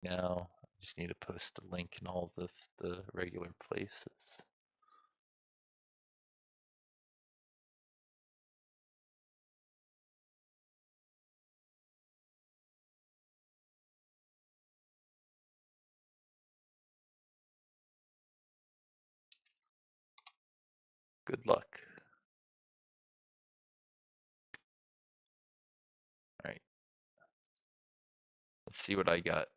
now. I just need to post the link in all the regular places. Good luck. All right, let's see what I got.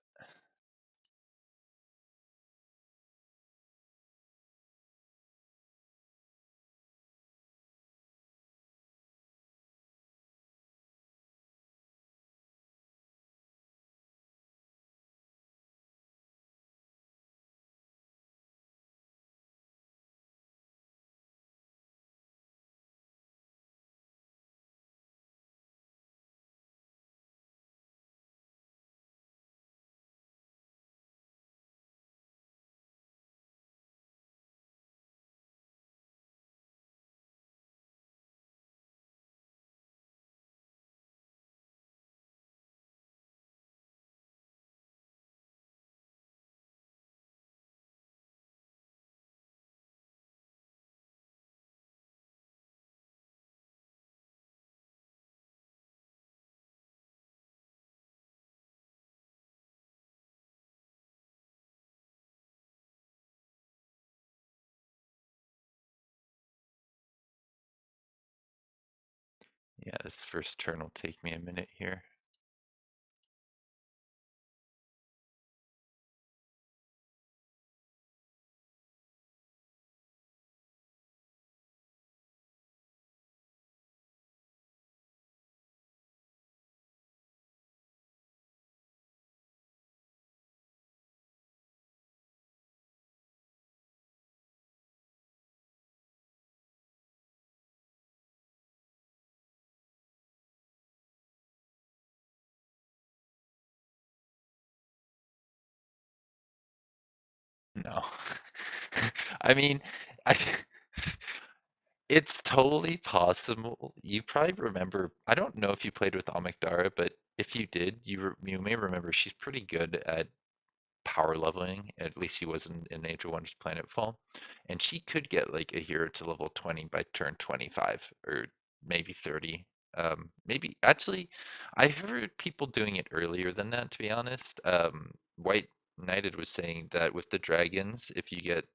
Yeah, this first turn will take me a minute here. No. I mean, I it's totally possible. You probably remember, I don't know if you played with Amygdara, but if you did, you may remember she's pretty good at power leveling. At least she was in Age of Wonders Planetfall. And she could get like a hero to level 20 by turn 25 or maybe 30. Maybe actually, I've heard people doing it earlier than that, to be honest. White Knighted was saying that with the dragons, if you get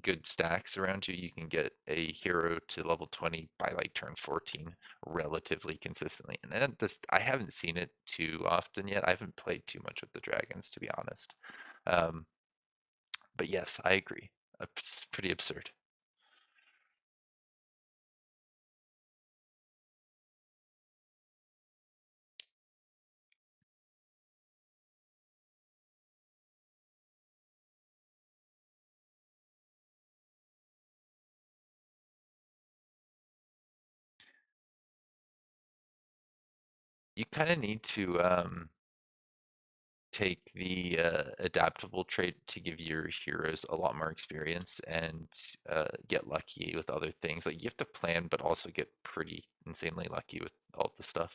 good stacks around you, you can get a hero to level 20 by like turn 14 relatively consistently. And that just, I haven't seen it too often yet. I haven't played too much with the dragons, to be honest. Um, but yes, I agree. It's pretty absurd. You kind of need to take the adaptable trait to give your heroes a lot more experience and get lucky with other things. Like you have to plan, but also get pretty insanely lucky with all the stuff.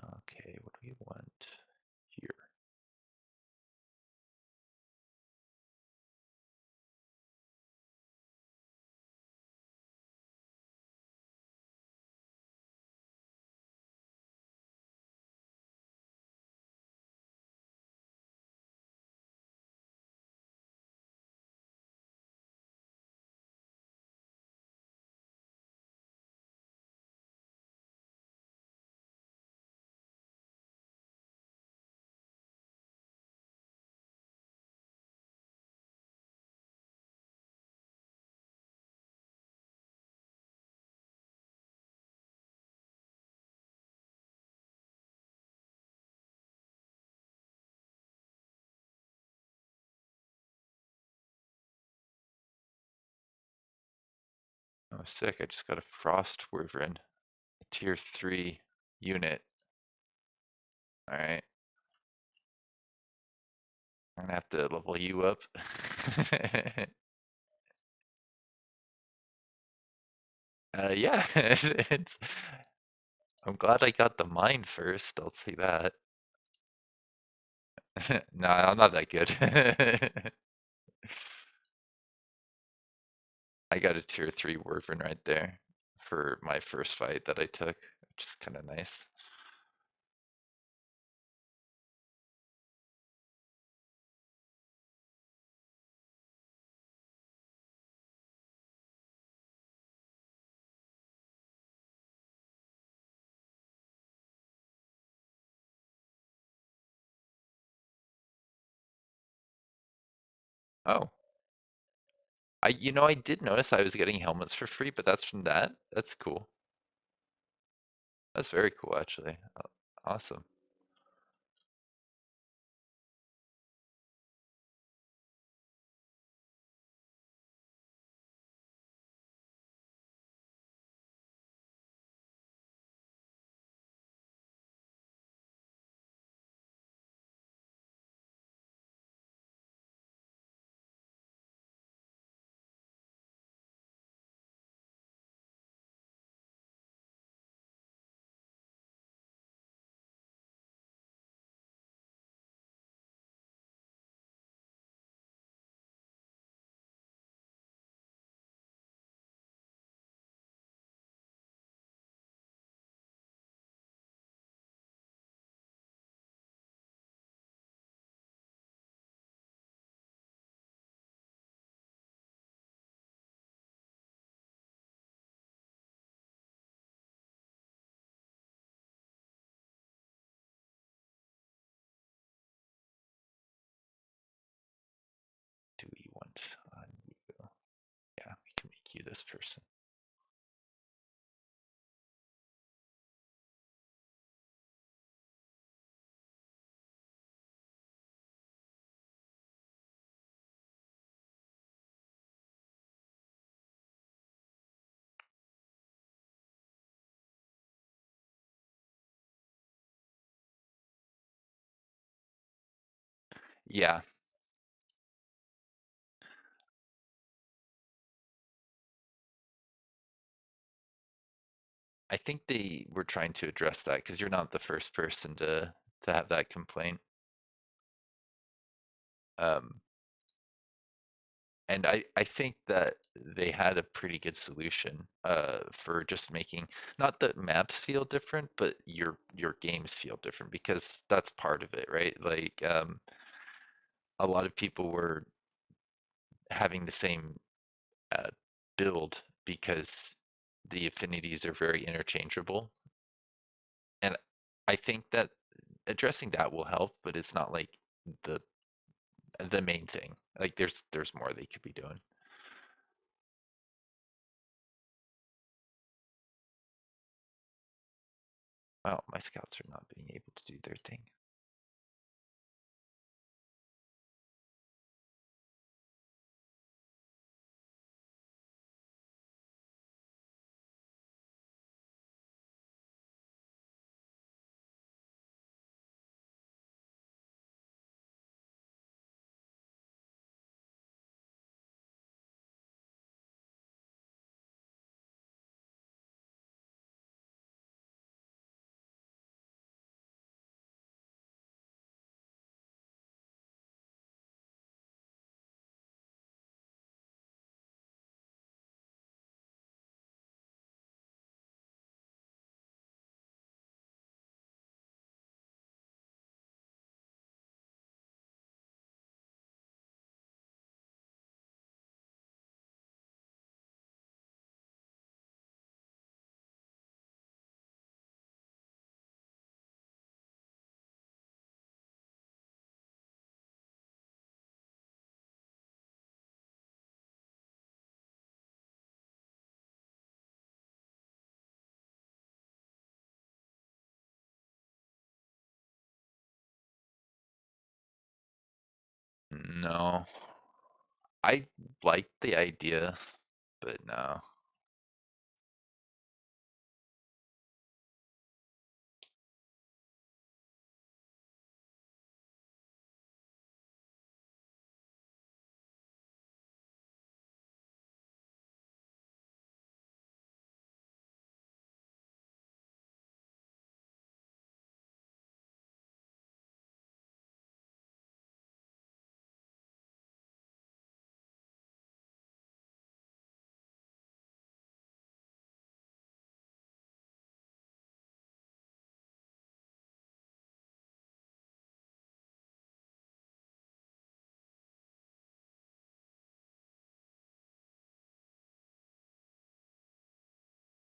Okay, what do we want here? Oh, sick. I just got a Frost Wyvern, a tier 3 unit. Alright, I'm gonna have to level you up. Yeah, it's, I'm glad I got the mine first, I'll say that. Nah, I'm not that good. I got a tier 3 Wyvern right there for my first fight that I took, which is kind of nice. Oh, I did notice I was getting helmets for free, but that's from that. That's cool. That's very cool, actually. Awesome. Do we want on you? Yeah, we can make you this person. Yeah, I think they were trying to address that because you're not the first person to have that complaint. Um, and I think that they had a pretty good solution for just making not the maps feel different, but your games feel different because that's part of it, right? Like a lot of people were having the same uh, build because the affinities are very interchangeable. And I think that addressing that will help, but it's not like the the main thing. Like there's more they could be doing. Wow, my scouts are not being able to do their thing. No, I like the idea, but no.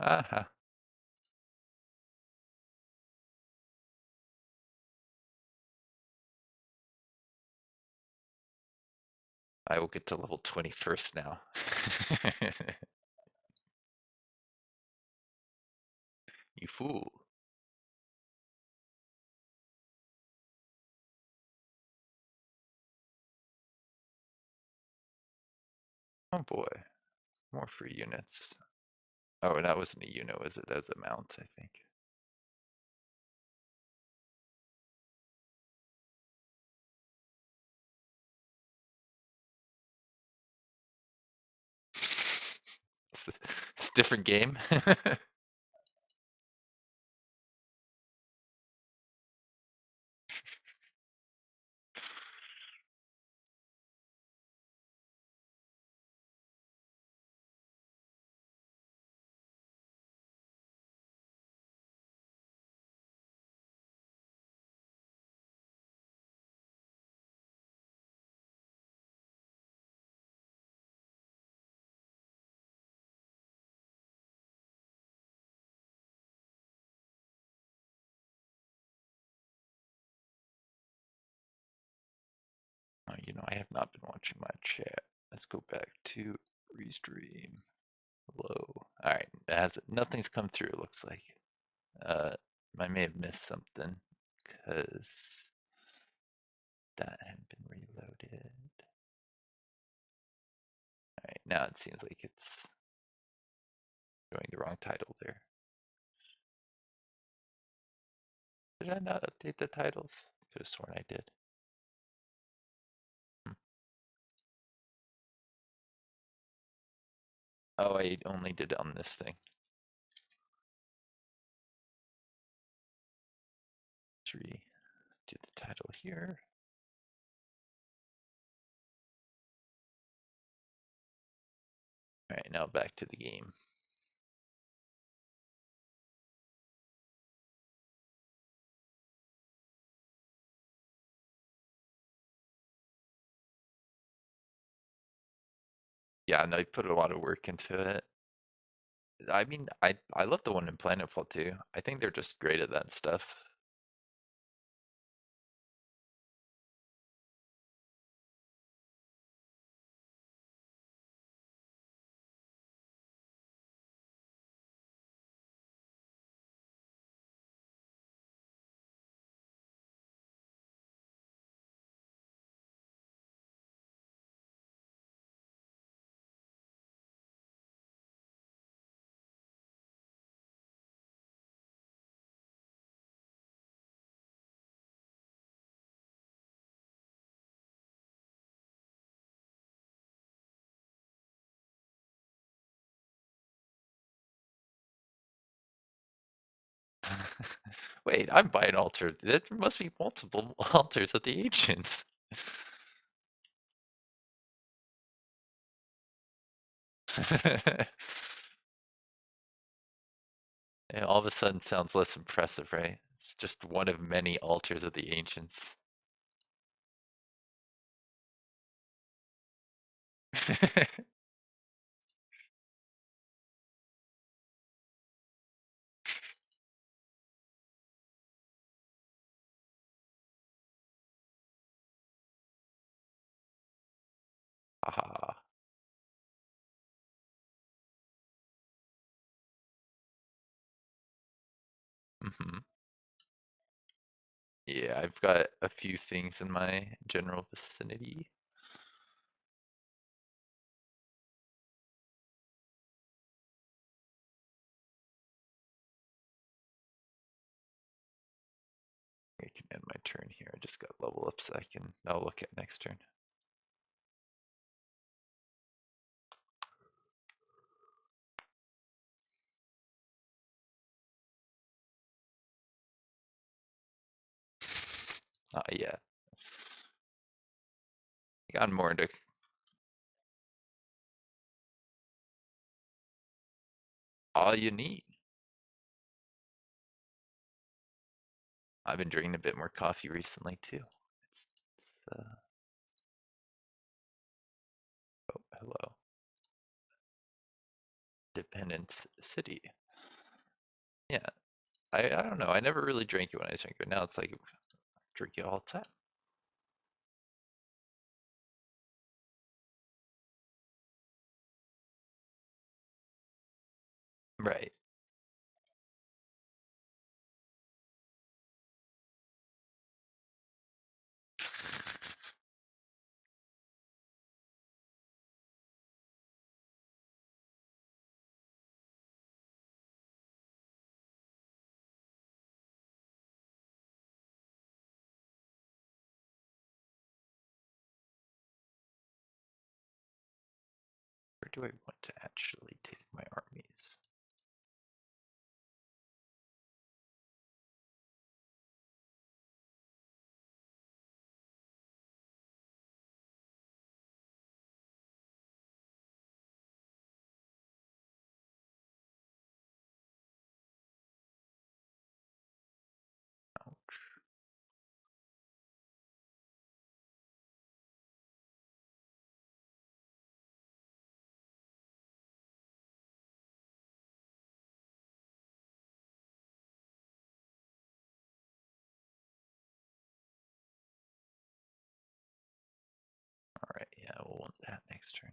Aha. I will get to level 21st now. You fool. Oh boy. More free units. Oh, and that wasn't a unit, was it? That was a mount, I think. It's a different game. Oh, you know, I have not been watching my chat. Let's go back to restream. Hello. Alright, it has nothing's come through, it looks like. I may have missed something because that hadn't been reloaded. Alright, now it seems like it's showing the wrong title there. Did I not update the titles? Could have sworn I did. Hmm. Oh, I only did it on this thing. 3. Do the title here. Alright, now back to the game. Yeah, no, I put a lot of work into it. I mean, I love the one in Planetfall too. I think they're just great at that stuff. Wait, I'm by an altar. There must be multiple altars of the ancients. And all of a sudden sounds less impressive, right? It's just one of many altars of the ancients. Haha. Hmm. Yeah, I've got a few things in my general vicinity. I can end my turn here. I just got level up so I'll look at next turn. Yeah. I got more into all you need. I've been drinking a bit more coffee recently too. It's oh, hello. Dependence City. Yeah, I don't know. I never really drank it when I was younger, but now it's like I drink it all the time. Right. Where do I want to actually take my armies? Ouch. Alright, yeah, we'll want that next turn.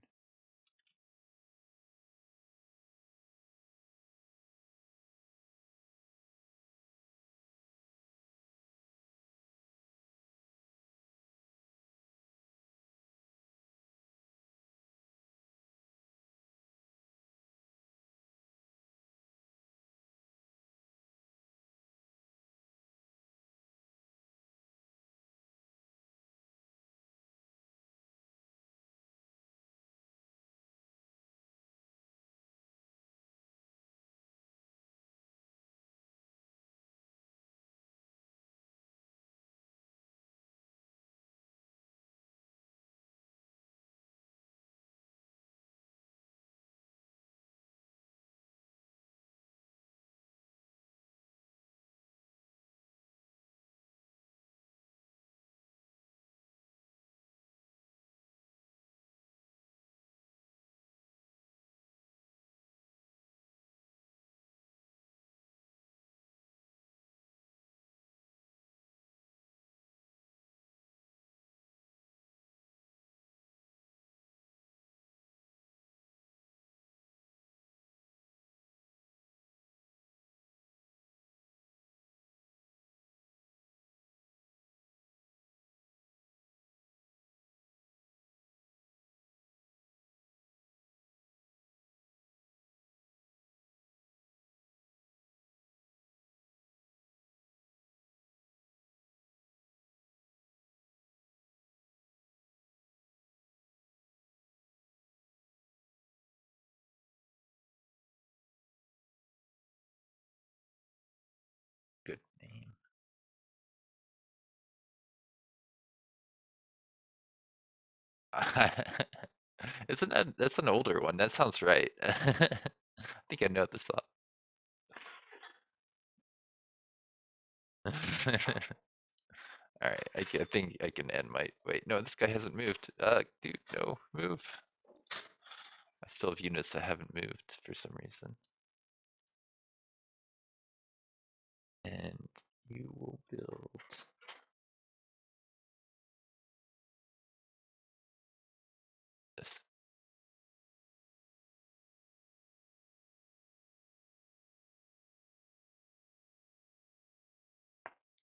Good name. Isn't that's an older one? That sounds right. I think I know this song. Alright, I think I can end my wait, no, this guy hasn't moved. Dude, no, move. I still have units that haven't moved for some reason. And you will build this.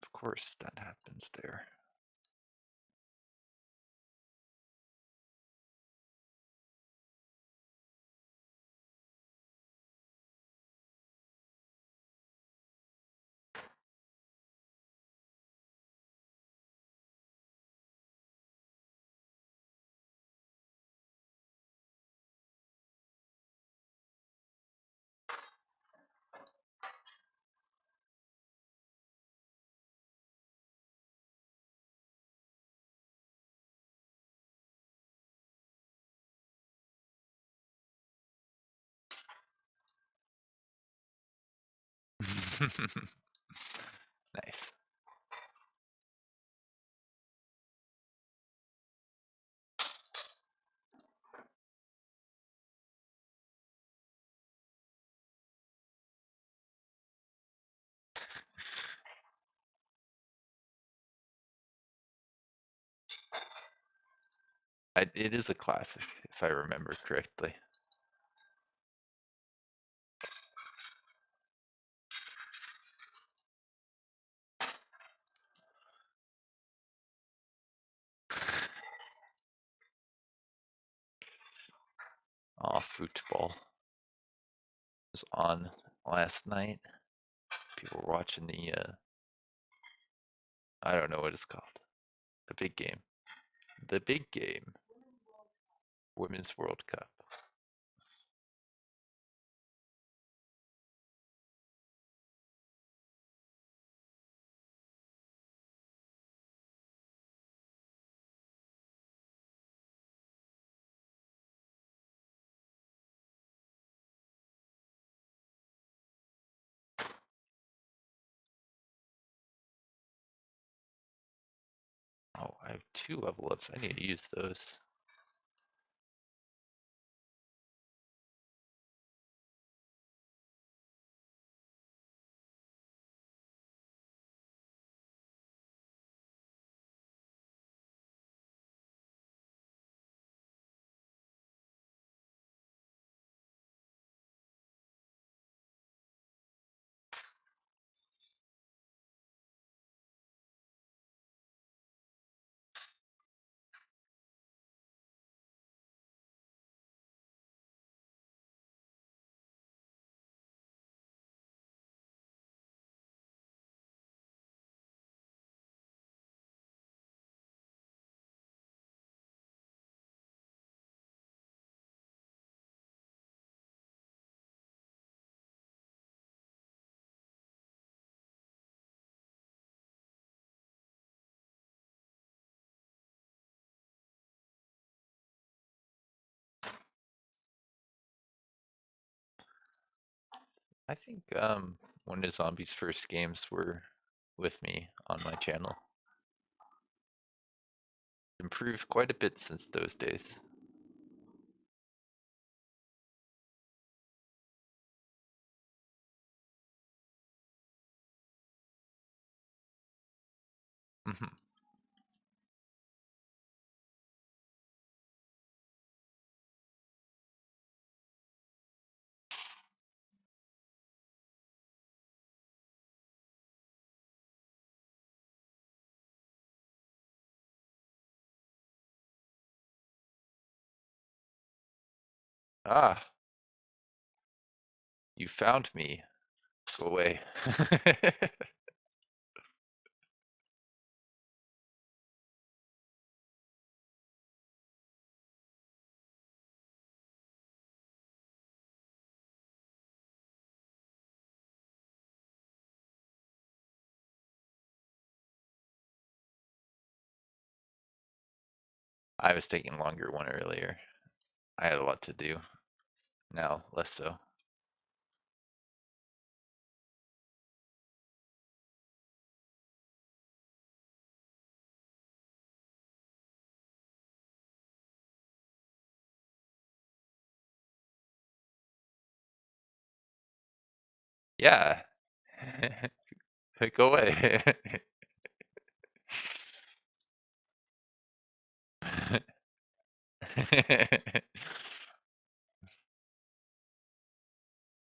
Of course that happens there. Nice. It is a classic, if I remember correctly. Oh, football was on last night. People were watching the I don't know what it's called. The big game. The big game. Women's World Cup. Oh, I have 2 level ups. I need to use those. I think one of Zombie's first games were with me on my channel. Improved quite a bit since those days. Mhm. Ah, you found me. Go away. I was taking longer one earlier. I had a lot to do. Now, less so. Yeah. Go away.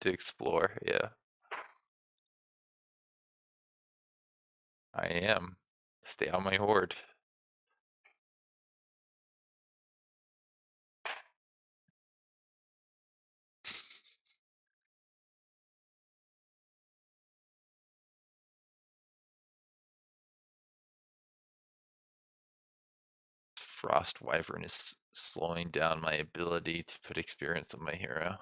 To explore, yeah. I am. Stay on my horde. Frost Wyvern is slowing down my ability to put experience on my hero.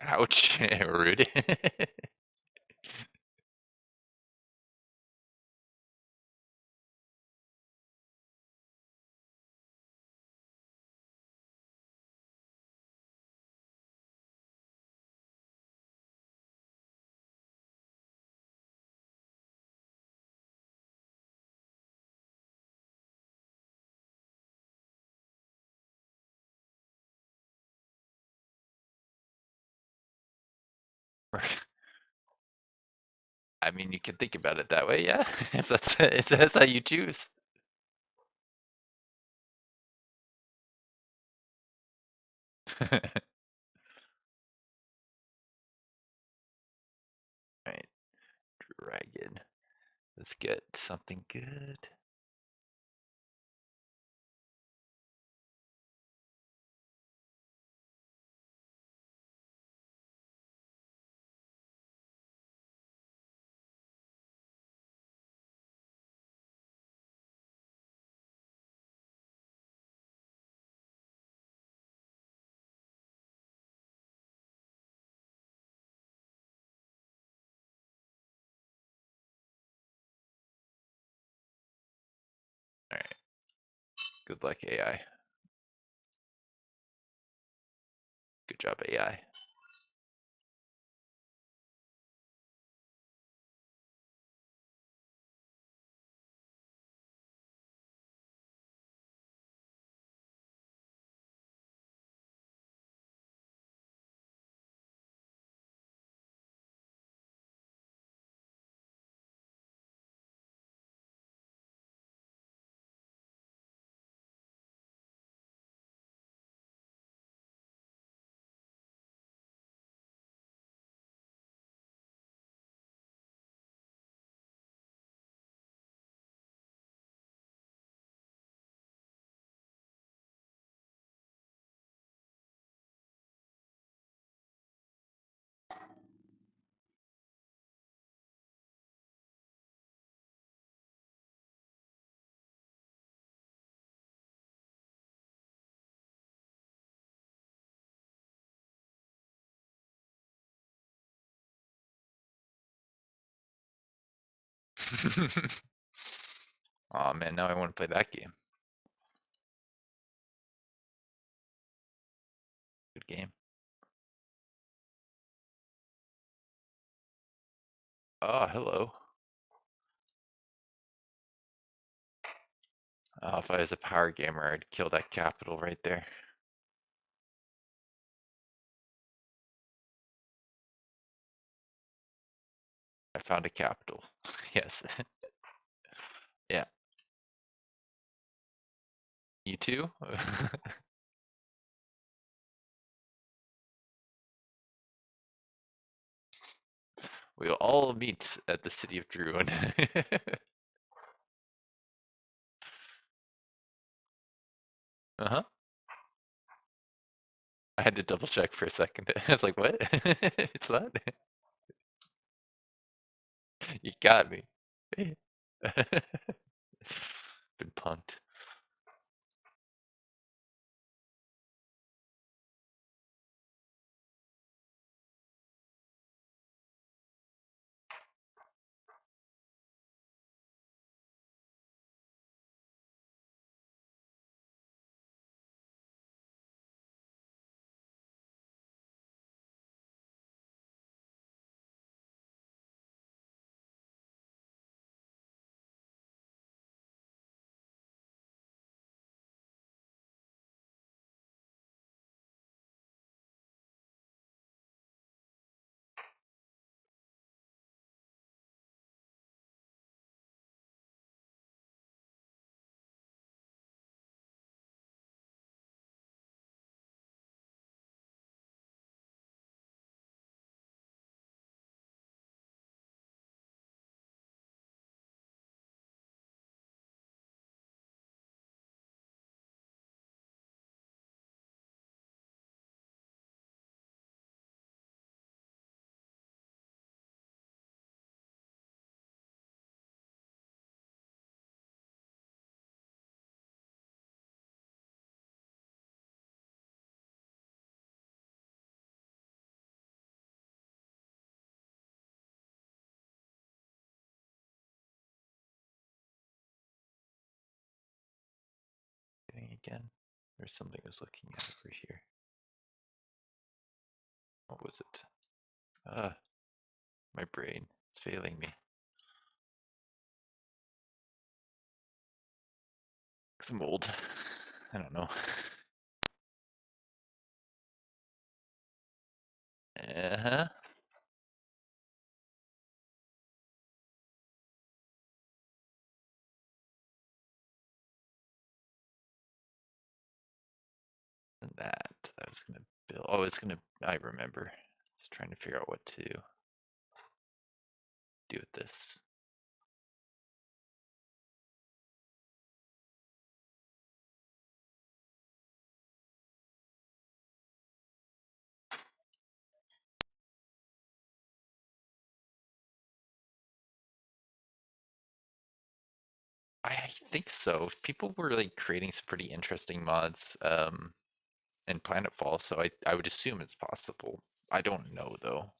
Ouch, rude. I mean, you can think about it that way, yeah. If that's how you choose. Alright, dragon. Let's get something good. Alright. Good luck, AI. Good job, AI. Oh man, now I want to play that game. Good game. Oh, hello. Oh, if I was a power gamer, I'd kill that capital right there. I found a capital. Yes. Yeah. You too? We'll all meet at the city of Druin. Uh-huh. I had to double check for a second. I was like, what? It's that? You got me. Been punked. again? There's something I was looking at over here. What was it? My brain, it's failing me. Cause I'm old. I don't know. Uh-huh. And that I was gonna build. Oh, it's gonna. I remember. Just trying to figure out what to do with this. I think so. People were like creating some pretty interesting mods in Planetfall, so I would assume it's possible. I don't know though.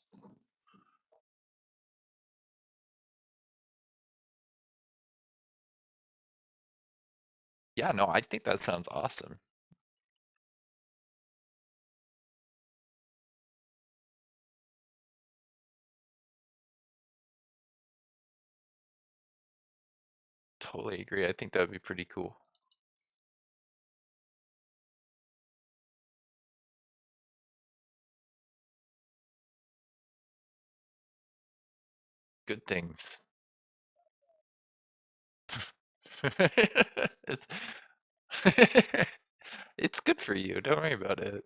Yeah, no, I think that sounds awesome. Totally agree. I think that would be pretty cool. Good things. It's it's good for you. Don't worry about it.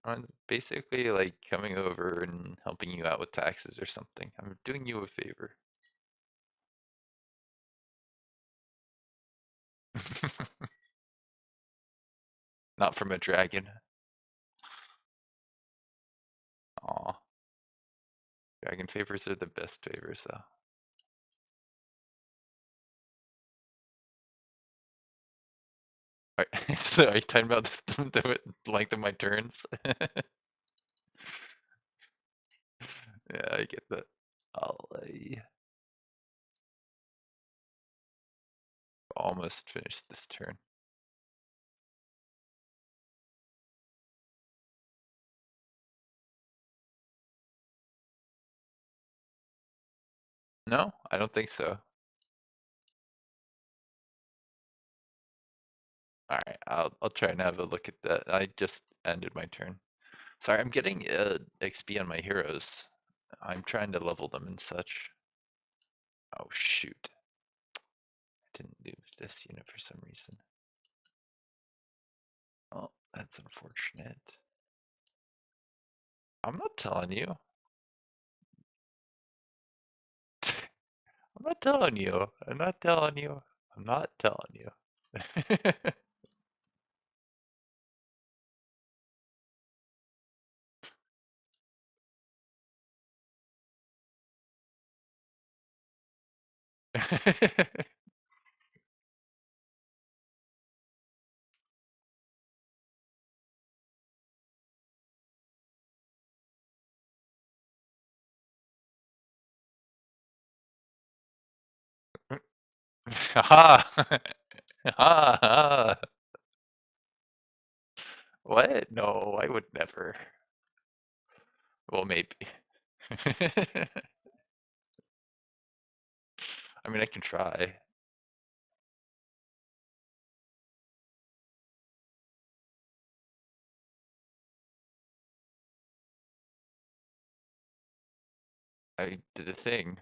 I'm basically like coming over and helping you out with taxes or something. I'm doing you a favor. Not from a dragon. Aw, dragon favors are the best favors though. So are you talking about the length of my turns? Yeah, I get that. I almost finished this turn. No, I don't think so. Alright, I'll try and have a look at that. I just ended my turn. Sorry, I'm getting XP on my heroes. I'm trying to level them and such. Oh shoot. I didn't move this unit for some reason. Oh, that's unfortunate. I'm not telling you. I'm not telling you. I'm not telling you. I'm not telling you. Ha ha. What? No, I would never. Well, maybe. I mean, I can try. I did a thing.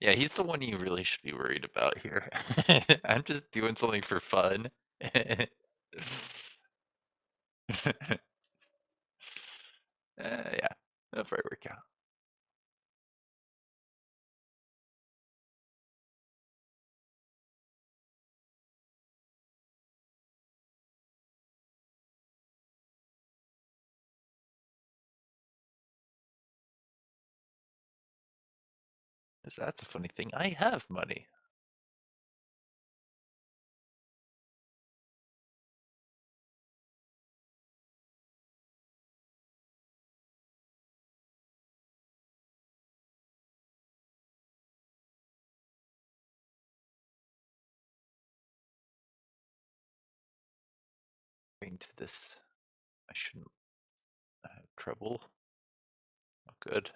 Yeah, he's the one you really should be worried about here. I'm just doing something for fun. Yeah, that'll probably work out. That's a funny thing. I have money. Going to this, I shouldn't have trouble. Oh, good.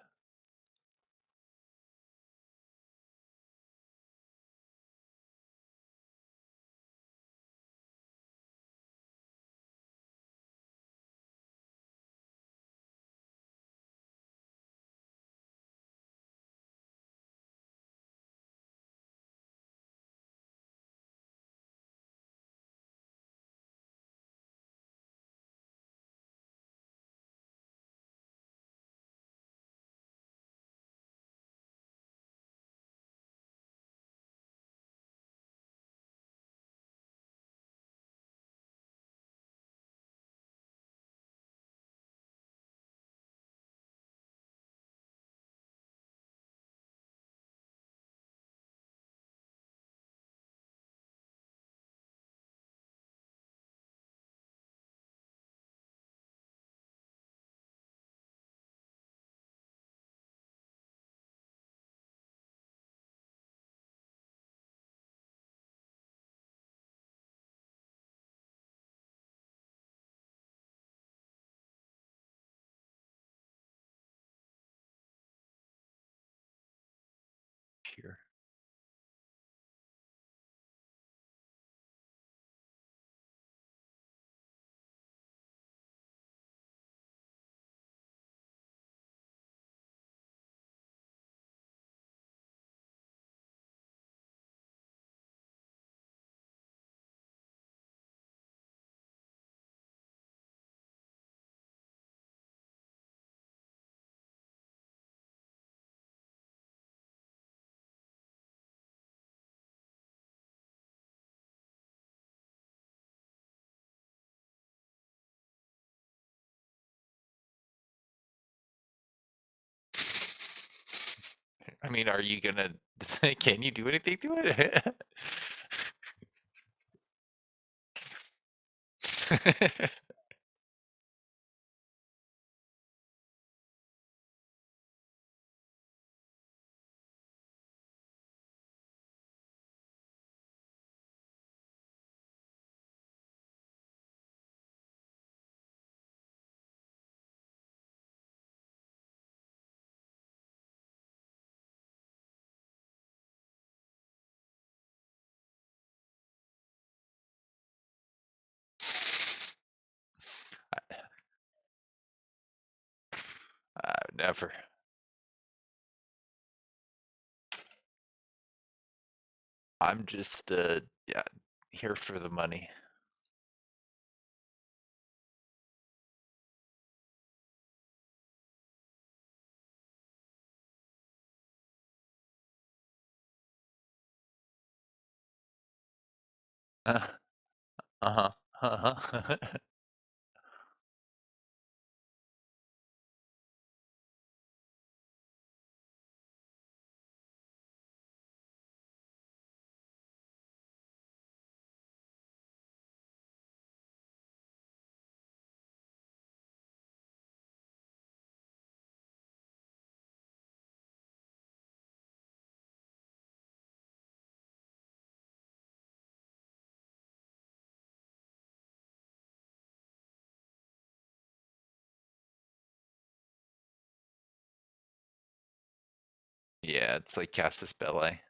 Here. I mean, are you gonna, can you do anything to it? Never. I'm just, yeah, here for the money. Uh, uh-huh. Uh-huh. Yeah, it's like Casus Belli.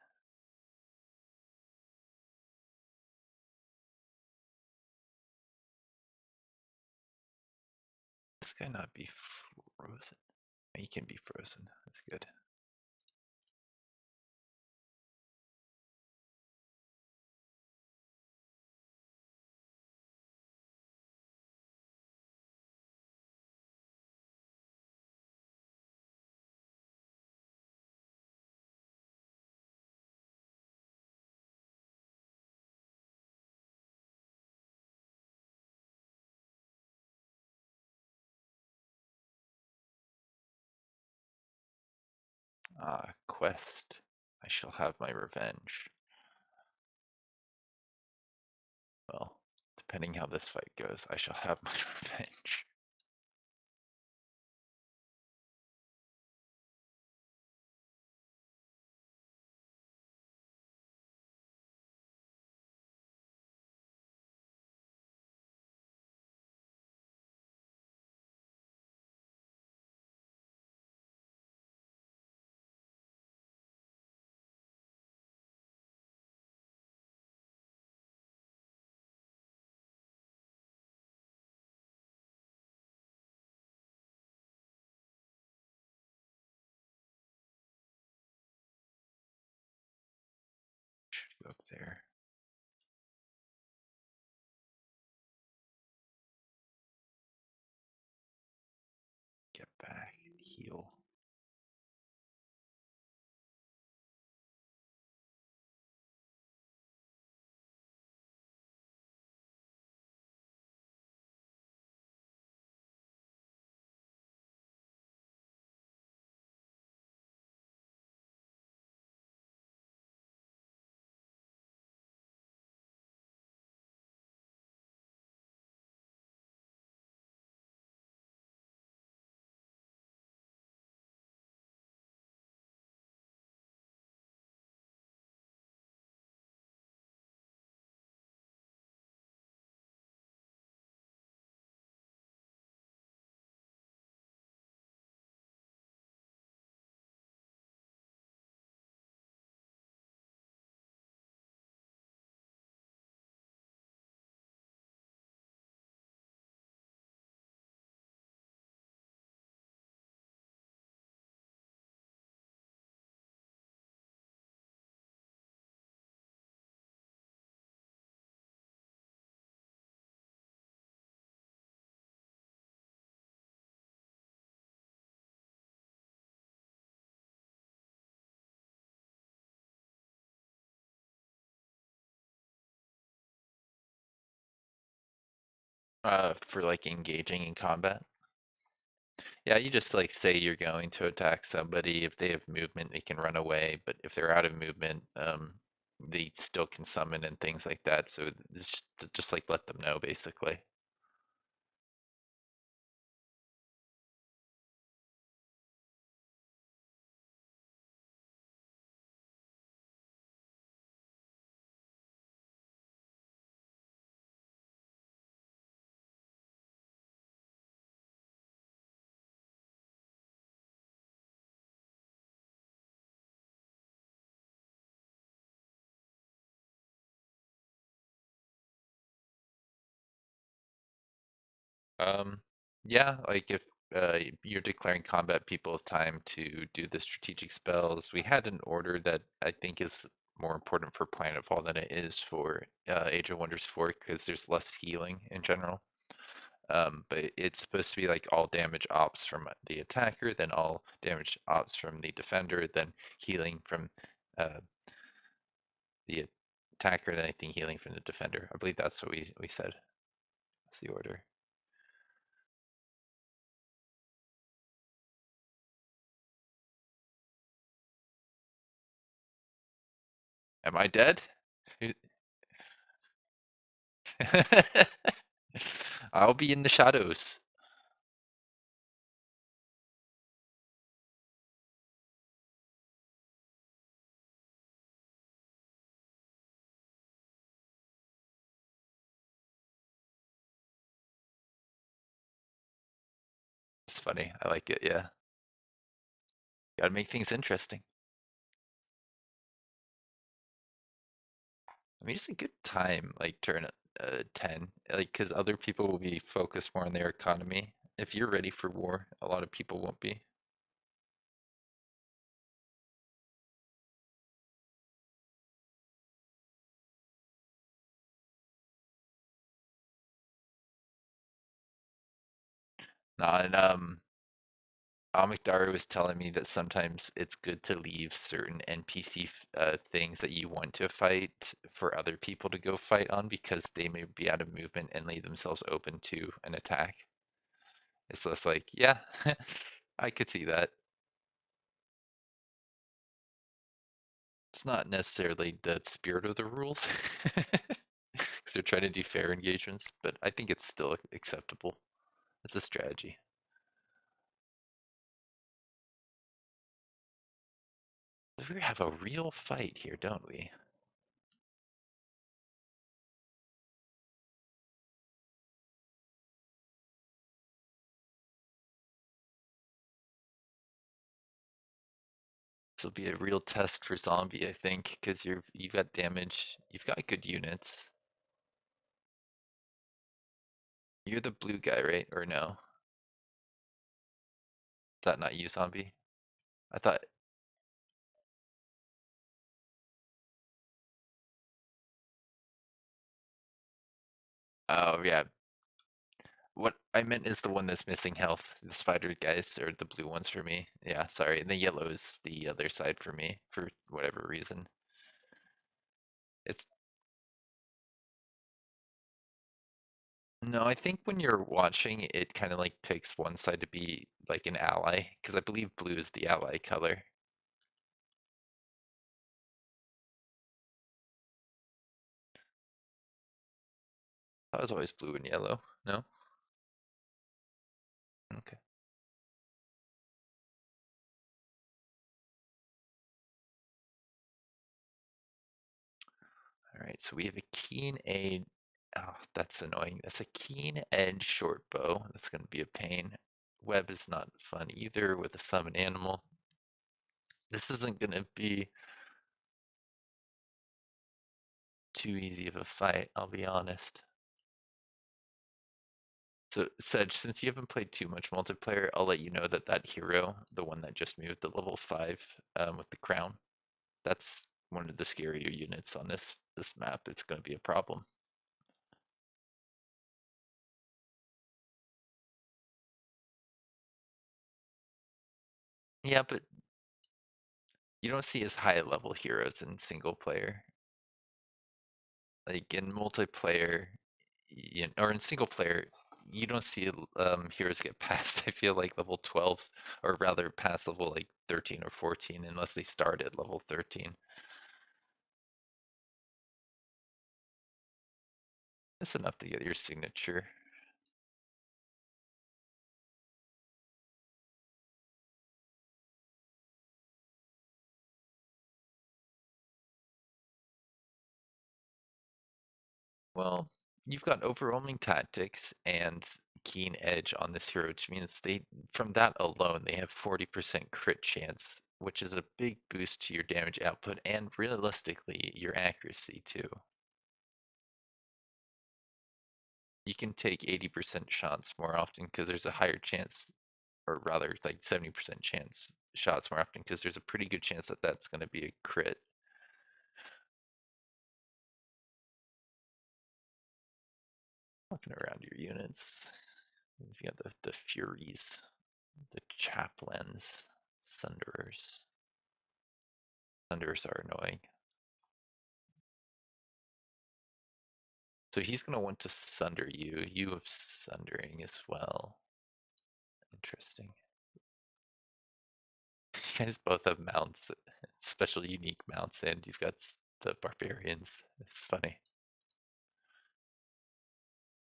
This guy not be frozen. He can be frozen. That's good. Quest. I shall have my revenge. Well, depending how this fight goes, I shall have my revenge. Should go up there. Get back, heal. For like engaging in combat. Yeah, you just like say you're going to attack somebody. If they have movement, they can run away. But if they're out of movement, they still can summon and things like that. So it's just like let them know basically. Um, yeah, like if you're declaring combat, people have time to do the strategic spells. We had an order that I think is more important for Planetfall than it is for Age of Wonders 4 because there's less healing in general. But it's supposed to be like all damage ops from the attacker, then all damage ops from the defender, then healing from uh, the attacker, then anything healing from the defender. I believe that's what we said. That's the order. Am I dead? I'll be in the shadows. It's funny. I like it. Yeah. Gotta make things interesting. I mean, it's a good time, like turn 10, like because other people will be focused more on their economy. If you're ready for war, a lot of people won't be. Nah, and Amikdara was telling me that sometimes it's good to leave certain NPC things that you want to fight for other people to go fight on because they may be out of movement and leave themselves open to an attack. It's just like, yeah, I could see that. that's not necessarily the spirit of the rules. Because they're trying to do fair engagements, but I think it's still acceptable. It's a strategy. We have a real fight here, don't we? This will be a real test for zombie, I think, because you've got damage, you've got good units. You're the blue guy, right? Or no? Is that not you, zombie? I thought. Oh yeah. What I meant is the one that's missing health. The spider guys are the blue ones for me. Yeah, sorry. And the yellow is the other side for me for whatever reason. It's no, I think when you're watching, it kind of like picks one side to be like an ally, because I believe blue is the ally color. I was always blue and yellow. No? Okay. All right, so we have a keen edge. Oh, that's annoying. That's a keen edge short bow. That's going to be a pain. Web is not fun either with a summon animal. This isn't going to be too easy of a fight, I'll be honest. So, Sedge, since you haven't played too much multiplayer, I'll let you know that that hero, the one that just moved the level 5 with the crown, that's one of the scarier units on this map. It's going to be a problem. Yeah, but you don't see as high level heroes in single player. Like in multiplayer, or in single player, you don't see heroes get past, I feel like level 12, or rather past level like 13 or 14, unless they start at level 13. That's enough to get your signature. Well, you've got overwhelming tactics and keen edge on this hero, which means from that alone, they have 40% crit chance, which is a big boost to your damage output and realistically your accuracy too. You can take 80% shots more often because there's a higher chance, or rather like 70% chance shots more often because there's a pretty good chance that that's going to be a crit. Looking around your units, you got the Furies, the Chaplains, Sunderers. Sunderers are annoying. So he's going to want to sunder you. You have sundering as well. Interesting. You guys both have mounts, special unique mounts, and you've got the barbarians. It's funny.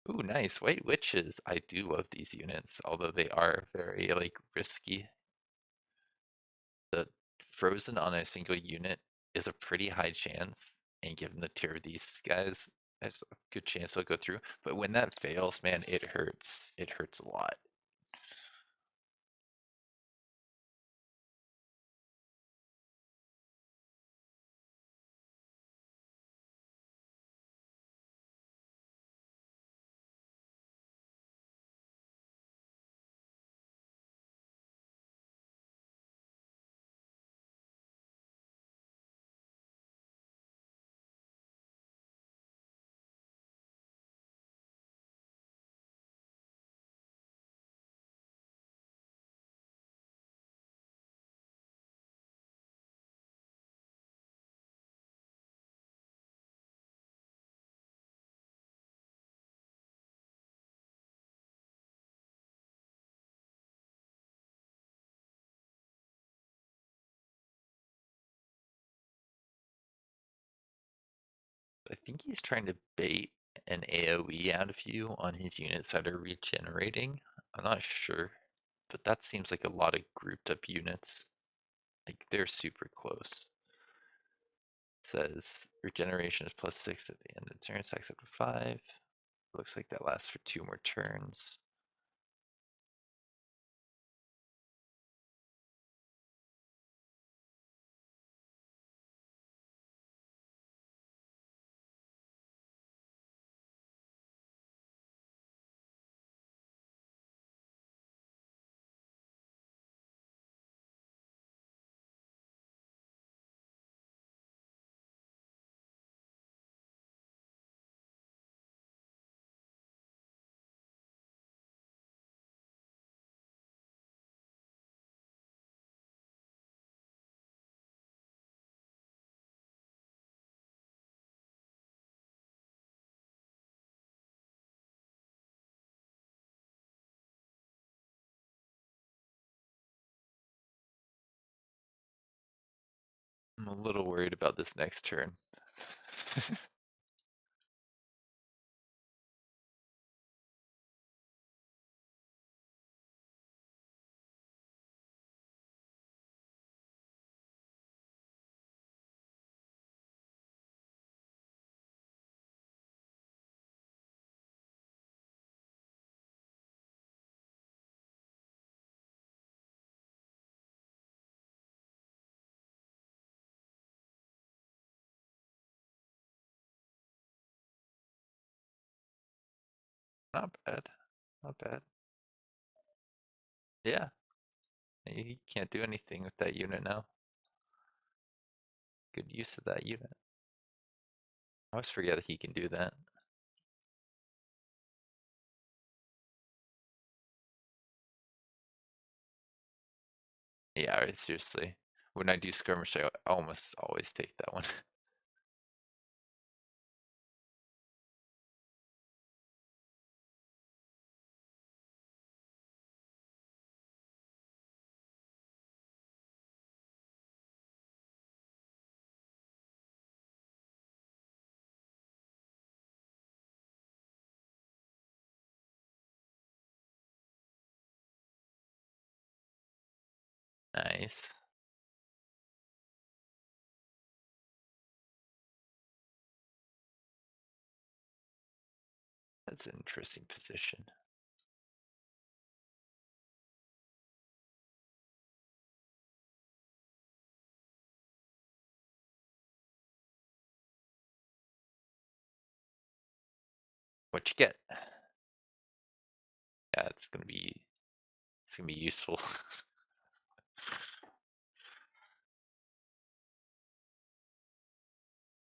Ooh, nice. White Witches. I do love these units, although they are very like risky. The frozen on a single unit is a pretty high chance, and given the tier of these guys, there's a good chance they'll go through. But when that fails, man, it hurts. It hurts a lot. I think he's trying to bait an AoE out of you on his units that are regenerating. I'm not sure, but that seems like a lot of grouped up units. Like they're super close. It says regeneration is +6 at the end of the turn, stacks up to 5. Looks like that lasts for 2 more turns. I'm a little worried about this next turn. Not bad. Not bad. Yeah. He can't do anything with that unit now. Good use of that unit. I always forget that he can do that. Yeah, right, seriously. When I do skirmish, I almost always take that one. Nice. That's an interesting position. What you get? Yeah, it's gonna be useful.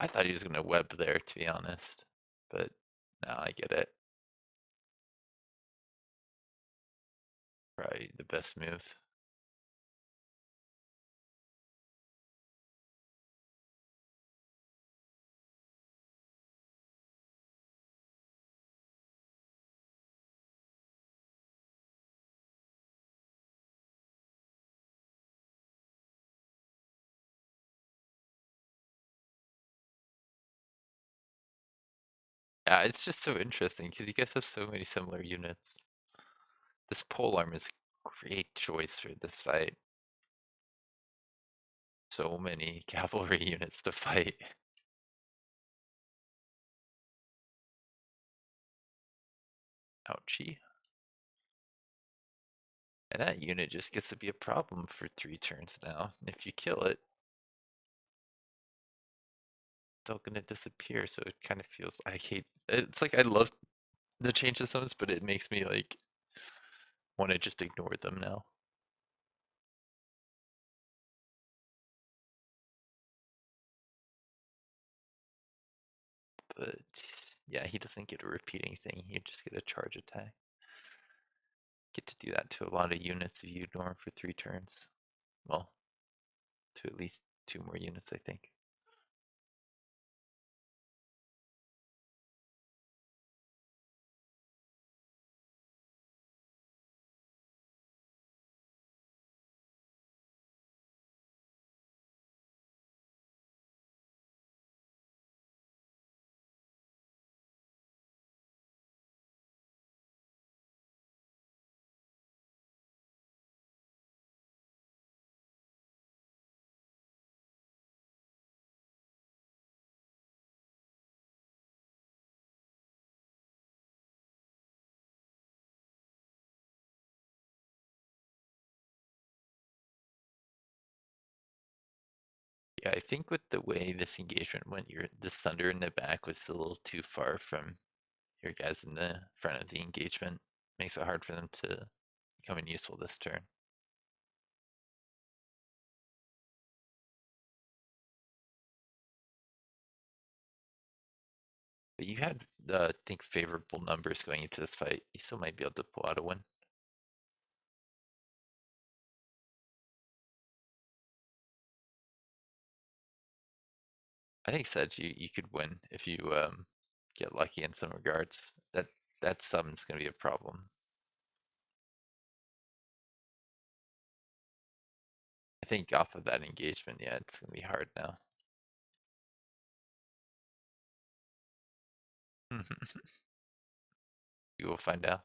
I thought he was gonna web there, to be honest. But now I get it. Probably the best move. Yeah, it's just so interesting because you guys have so many similar units. This polearm is a great choice for this fight. So many cavalry units to fight. Ouchie. And that unit just gets to be a problem for 3 turns now. And if you kill it, it's still gonna disappear. So it kind of feels, I hate, it's like I love the change systems, but it makes me like want to just ignore them now. But yeah, he doesn't get a repeating thing. He just get a charge attack. Get to do that to a lot of units if you ignore him for 3 turns. Well, to at least 2 more units, I think. Yeah, I think with the way this engagement went, the Sunder in the back was a little too far from your guys in the front of the engagement. Makes it hard for them to become useful this turn. But you had, I think, favorable numbers going into this fight. You still might be able to pull out a win. I think said you could win if you get lucky in some regards. That summon's gonna be a problem. I think off of that engagement, yeah, it's gonna be hard now. You will find out.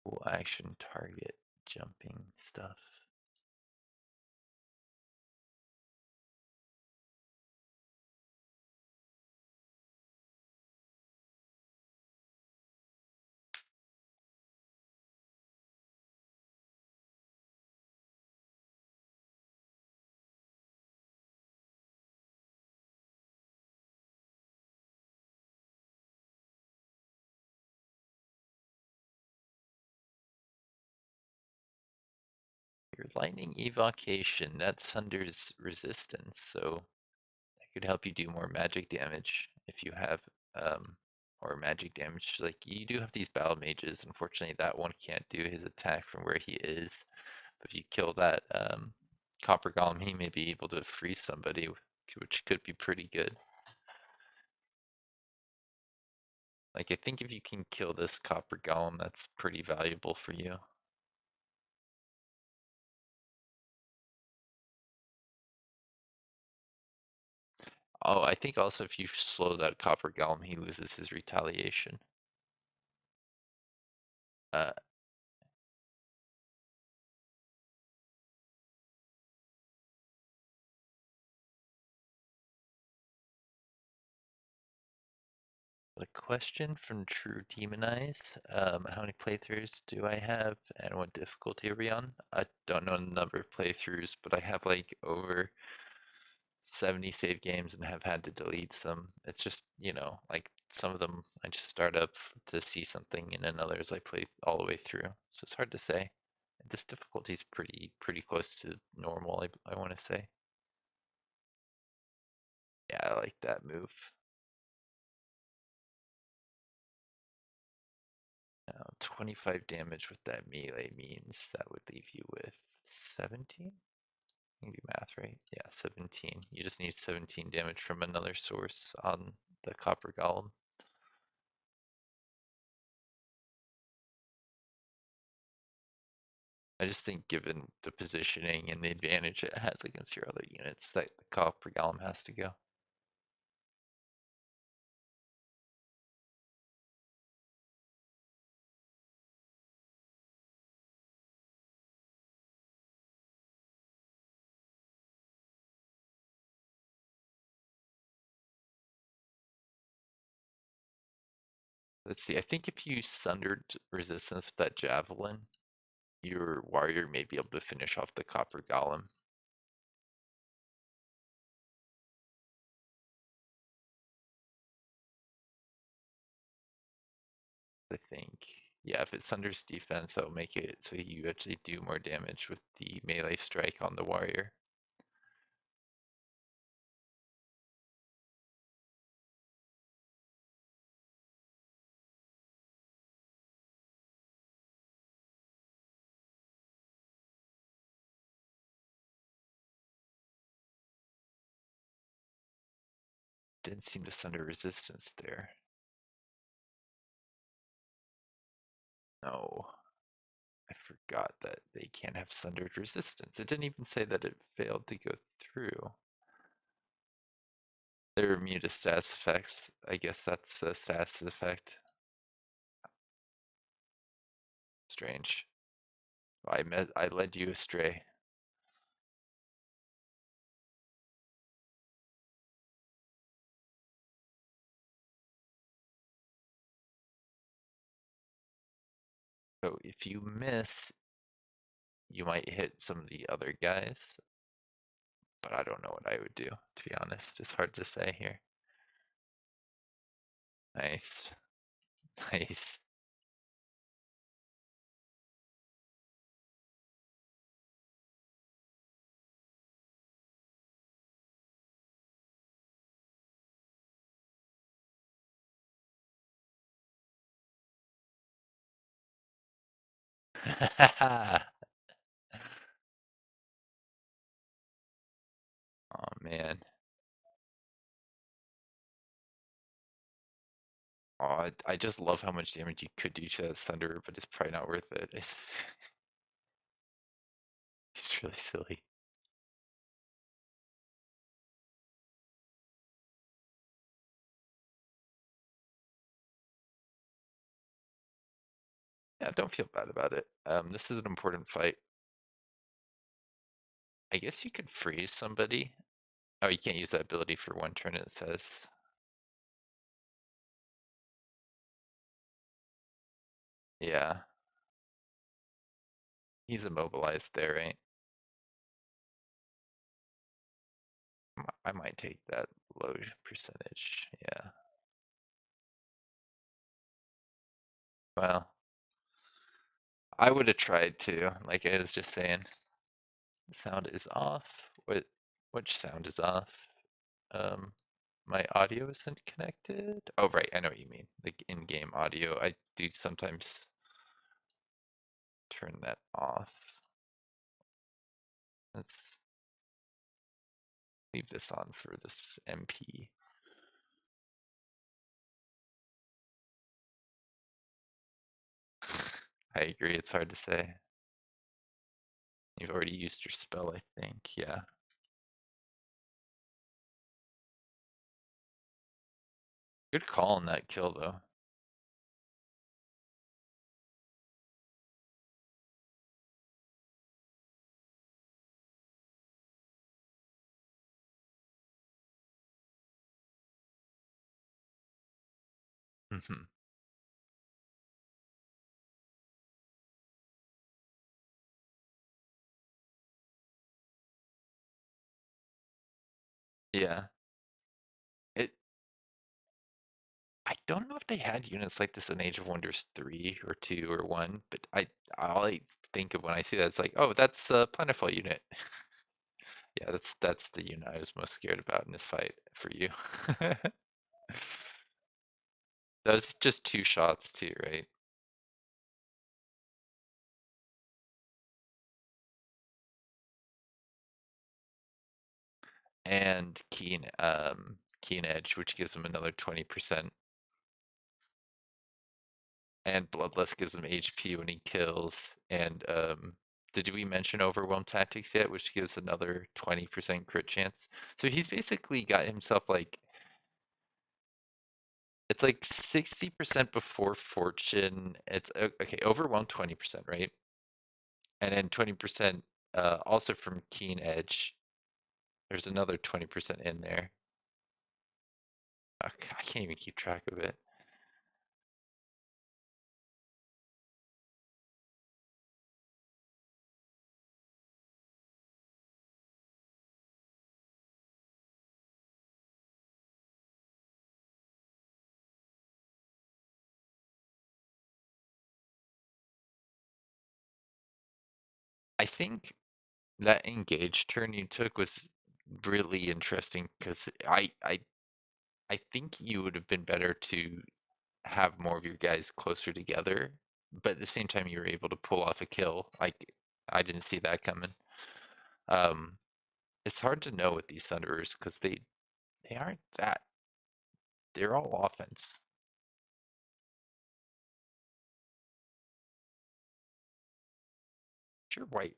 Full action target jumping stuff. Your lightning evocation, that's Sunder's resistance, so that could help you do more magic damage if you have or magic damage. Like you do have these battle mages. Unfortunately, that one can't do his attack from where he is. But if you kill that copper golem, he may be able to free somebody, which could be pretty good. Like I think if you can kill this copper golem, that's pretty valuable for you. Oh, I think also if you slow that copper golem, he loses his retaliation. Uh, The question from True Demonize, how many playthroughs do I have and what difficulty are we on? I don't know the number of playthroughs, but I have like over 70 save games and have had to delete some. It's just, like some of them I just start up to see something and then others I play all the way through. So it's hard to say. This difficulty is pretty close to normal, I want to say. Yeah, I like that move. 25 damage with that melee means that would leave you with 17? You can do math, right? Yeah, 17. You just need 17 damage from another source on the copper golem. I just think given the positioning and the advantage it has against your other units, that the copper golem has to go. Let's see, I think if you sundered resistance with that javelin, your warrior may be able to finish off the copper golem. I think. Yeah, if it's Sunder's defense, that'll make it so you actually do more damage with the melee strike on the warrior. Didn't seem to Sunder resistance there. No. I forgot that they can't have sundered resistance. It didn't even say that it failed to go through. They're immune to status effects. I guess that's a status effect. Strange. I led you astray. So if you miss, you might hit some of the other guys, but I don't know what I would do, to be honest. It's hard to say here. Nice. Nice. Oh man. Oh, I just love how much damage you could do to that Sunder, but it's probably not worth it. It's really silly. Yeah, don't feel bad about it. This is an important fight. I guess you could freeze somebody. Oh, you can't use that ability for one turn, it says. Yeah. He's immobilized there, right? I might take that low percentage. Yeah. Well, I would have tried to, like I was just saying. The sound is off. Which sound is off? My audio isn't connected. Oh, right, I know what you mean. The in-game audio. I do sometimes turn that off. Let's leave this on for this MP. I agree, it's hard to say. You've already used your spell, I think. Yeah. Good call on that kill, though. Mhm. Yeah. It. I don't know if they had units like this in Age of Wonders 3 or 2 or 1, but all I think of when I see that is like, oh, that's a plentiful unit. Yeah, that's the unit I was most scared about in this fight for you. That was just 2 shots too, right? And keen edge, which gives him another 20%. And bloodlust gives him HP when he kills. And did we mention overwhelm tactics yet, which gives another 20% crit chance? So he's basically got himself like, it's like 60% before fortune. It's okay, overwhelm 20%, right? And then 20% also from keen edge. There's another 20% in there. Okay, I can't even keep track of it. I think that engage turn you took was really interesting because I think you would have been better to have more of your guys closer together, but at the same time you were able to pull off a kill. Like I didn't see that coming. Um, it's hard to know with these Thunderers because they aren't that. They're all offense. You're right.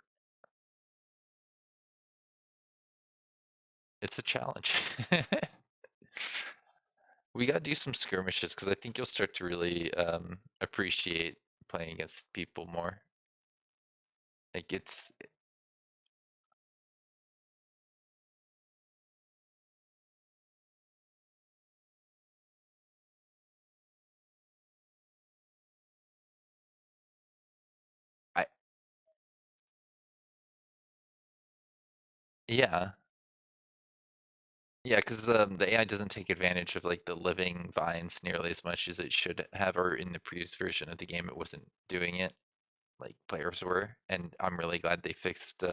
It's a challenge. We gotta do some skirmishes because I think you'll start to really appreciate playing against people more. Like it's Yeah. Yeah, because the AI doesn't take advantage of like the living vines nearly as much as it should have, or in the previous version of the game, it wasn't doing it like players were. And I'm really glad they fixed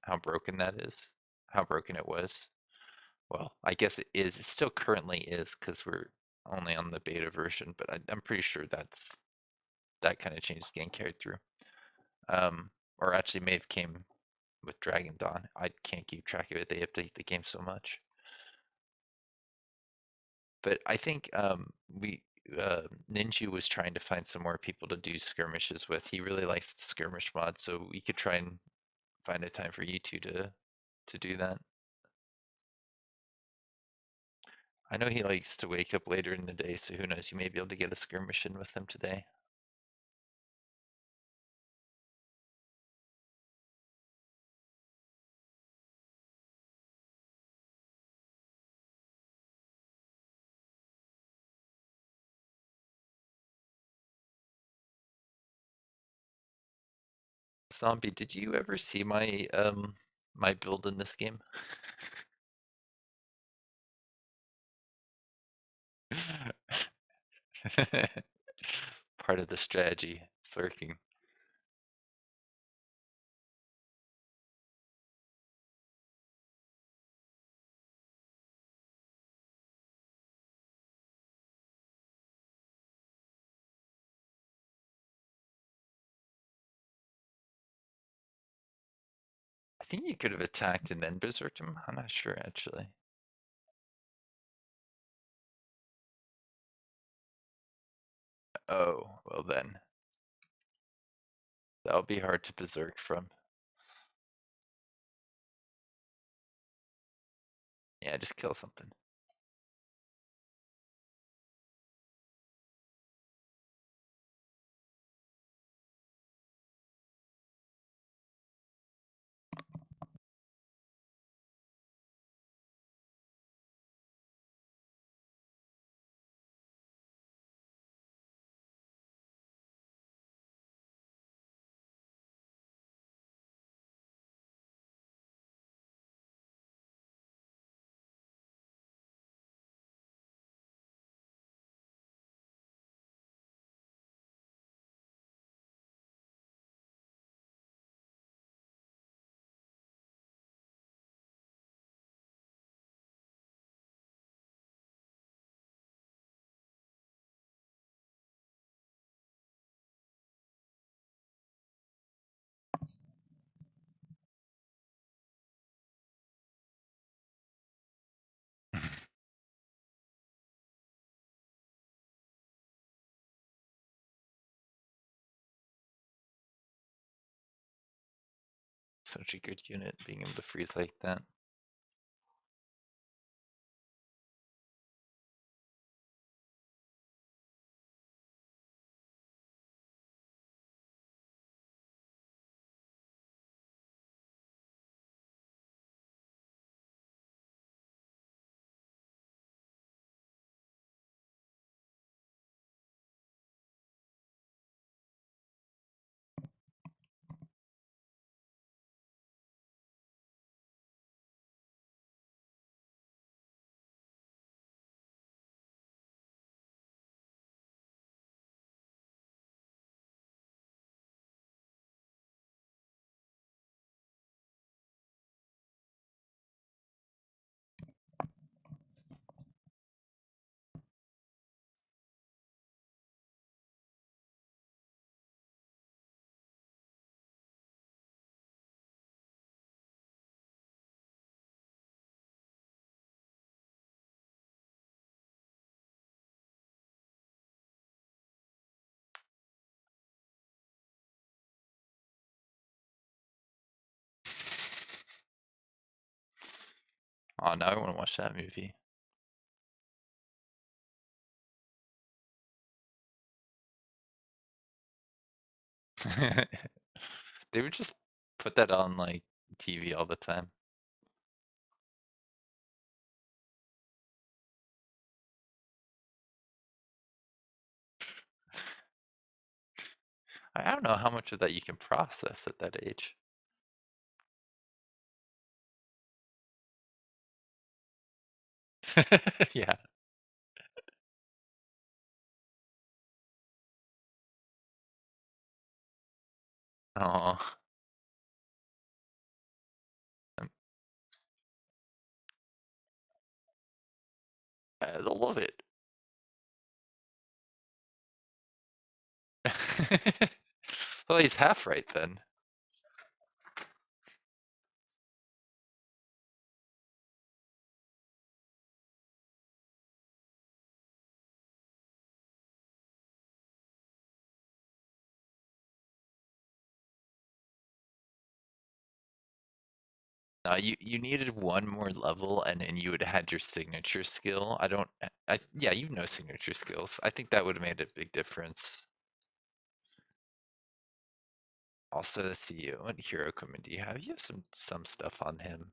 how broken that is, how broken it was. Well, I guess it is. It still currently is because we're only on the beta version, but I'm pretty sure that kind of change is getting carried through. Or actually may have came with Dragon Dawn. I can't keep track of it. They update the game so much. But I think we Ninja was trying to find some more people to do skirmishes with. He really likes the skirmish mod, so we could try and find a time for you two to do that. I know he likes to wake up later in the day, so who knows? You may be able to get a skirmish in with him today. Zombie, did you ever see my build in this game? Part of the strategy, lurking. I think you could have attacked and then berserked him. I'm not sure actually. Oh, well then. That'll be hard to berserk from. Yeah, just kill something. Such a good unit being able to freeze like that. Oh, now I want to watch that movie. They would just put that on like TV all the time. I don't know how much of that you can process at that age. Yeah. Oh, I love it. Well, he's half right then. No, you needed one more level, and then you would have had your signature skill. I don't. Yeah, you know signature skills. I think that would have made a big difference. Also, let's see, what hero equipment do you have? You have some stuff on him.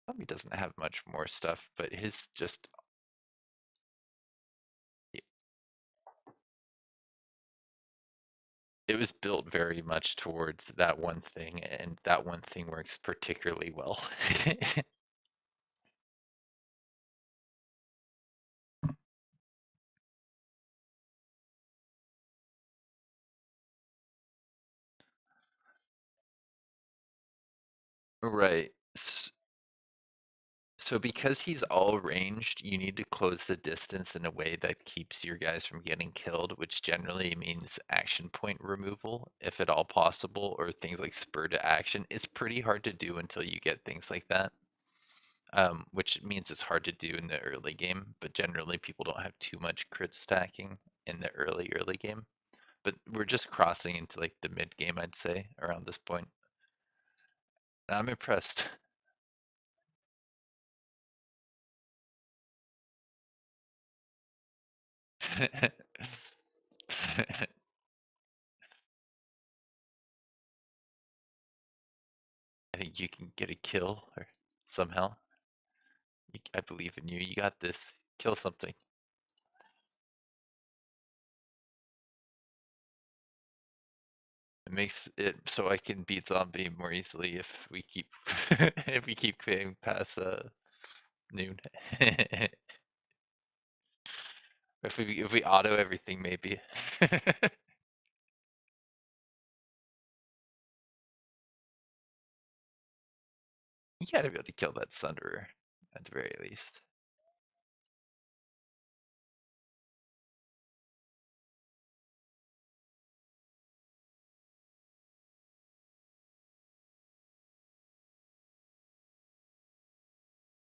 Probably doesn't have much more stuff, but his just it was built very much towards that one thing, and that one thing works particularly well. Right. So because he's all ranged, you need to close the distance in a way that keeps your guys from getting killed, which generally means action point removal, if at all possible, or things like spur to action. It's pretty hard to do until you get things like that, which means it's hard to do in the early game, but generally people don't have too much crit stacking in the early game. But we're just crossing into like the mid game, I'd say, around this point. And I'm impressed. I think you can get a kill or somehow. I believe in you. You got this. Kill something. It makes it so I can beat zombie more easily if we keep if we keep getting past noon. If we auto everything maybe. You gotta be able to kill that Sunderer at the very least.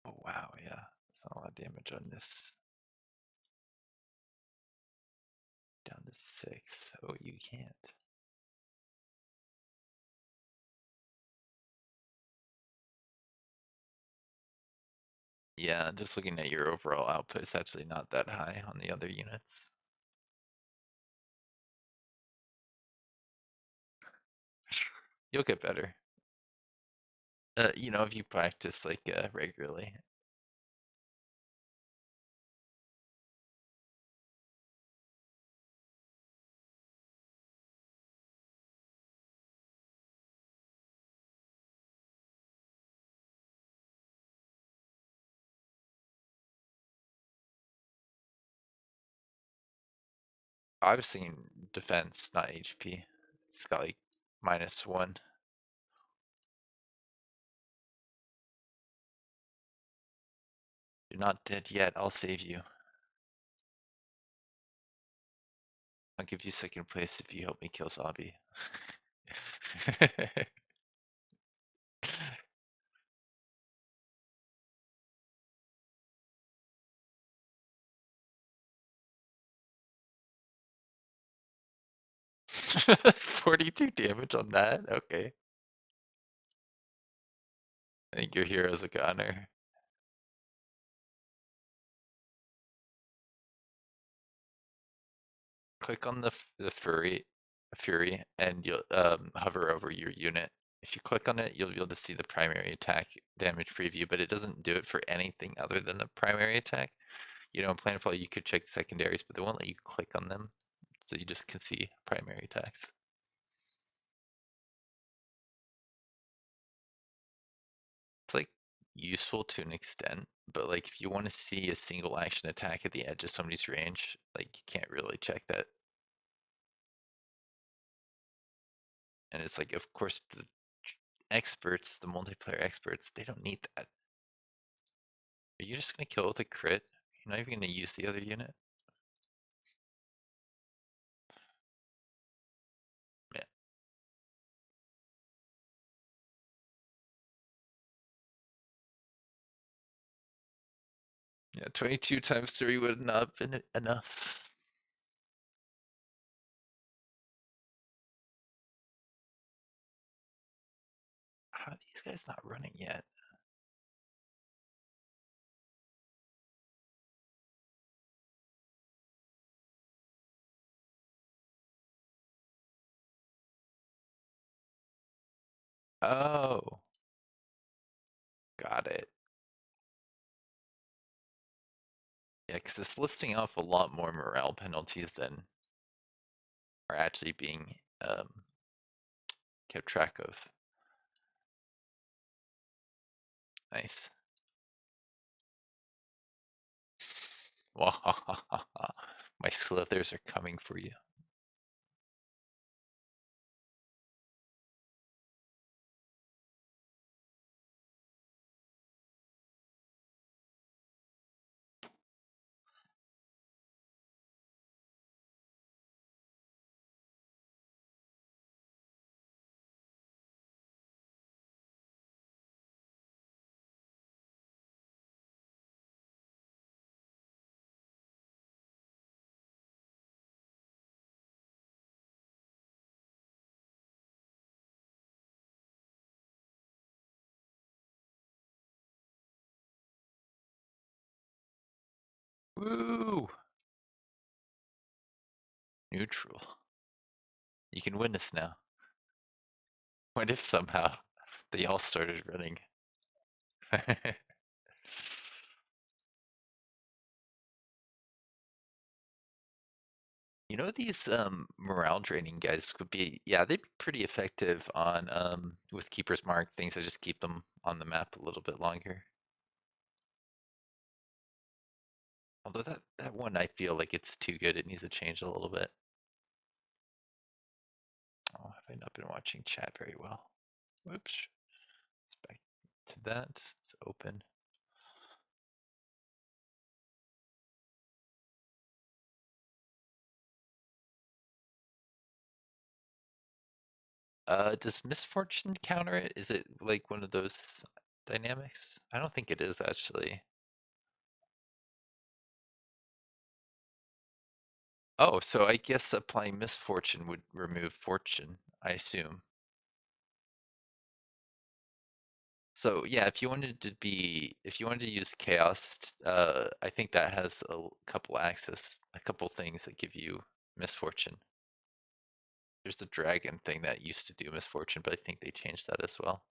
Oh wow, yeah. That's not a lot of damage on this. Down to 6. Oh, you can't. Yeah, just looking at your overall output, it's actually not that high on the other units. You'll get better. If you practice like regularly. I've seen defense, not HP. It's got like -1. You're not dead yet. I'll save you. I'll give you second place if you help me kill Zombie. 42 damage on that? Okay. I think your hero's a gunner. Click on the fury and you'll hover over your unit. If you click on it, you'll be able to see the primary attack damage preview, but it doesn't do it for anything other than the primary attack. In Planetfall you could check secondaries, but they won't let you click on them, so you just can see primary attacks. It's like useful to an extent, but like if you want to see a single action attack at the edge of somebody's range, like you can't really check that. And it's like, of course, the experts, the multiplayer experts, they don't need that. Are you just gonna kill with a crit? You're not even gonna use the other unit? Yeah. Yeah, 22 times 3 would not have been enough. How are these guys not running yet? Oh, got it. Yeah, because it's listing off a lot more morale penalties than are actually being kept track of. Nice. My slithers are coming for you. Woo! Neutral. You can win this now. What if somehow they all started running? You know, these morale draining guys could be, yeah, they'd be pretty effective on with Keeper's Mark, things that just keep them on the map a little bit longer. Although that one I feel like it's too good, it needs to change a little bit. Oh, have I not been watching chat very well? Whoops. Let's back to that. It's open. Does misfortune counter it? Is it like one of those dynamics? I don't think it is actually. Oh, so I guess applying misfortune would remove fortune, I assume. So yeah, if you wanted to use chaos, I think that has a couple things that give you misfortune. There's the dragon thing that used to do misfortune, but I think they changed that as well.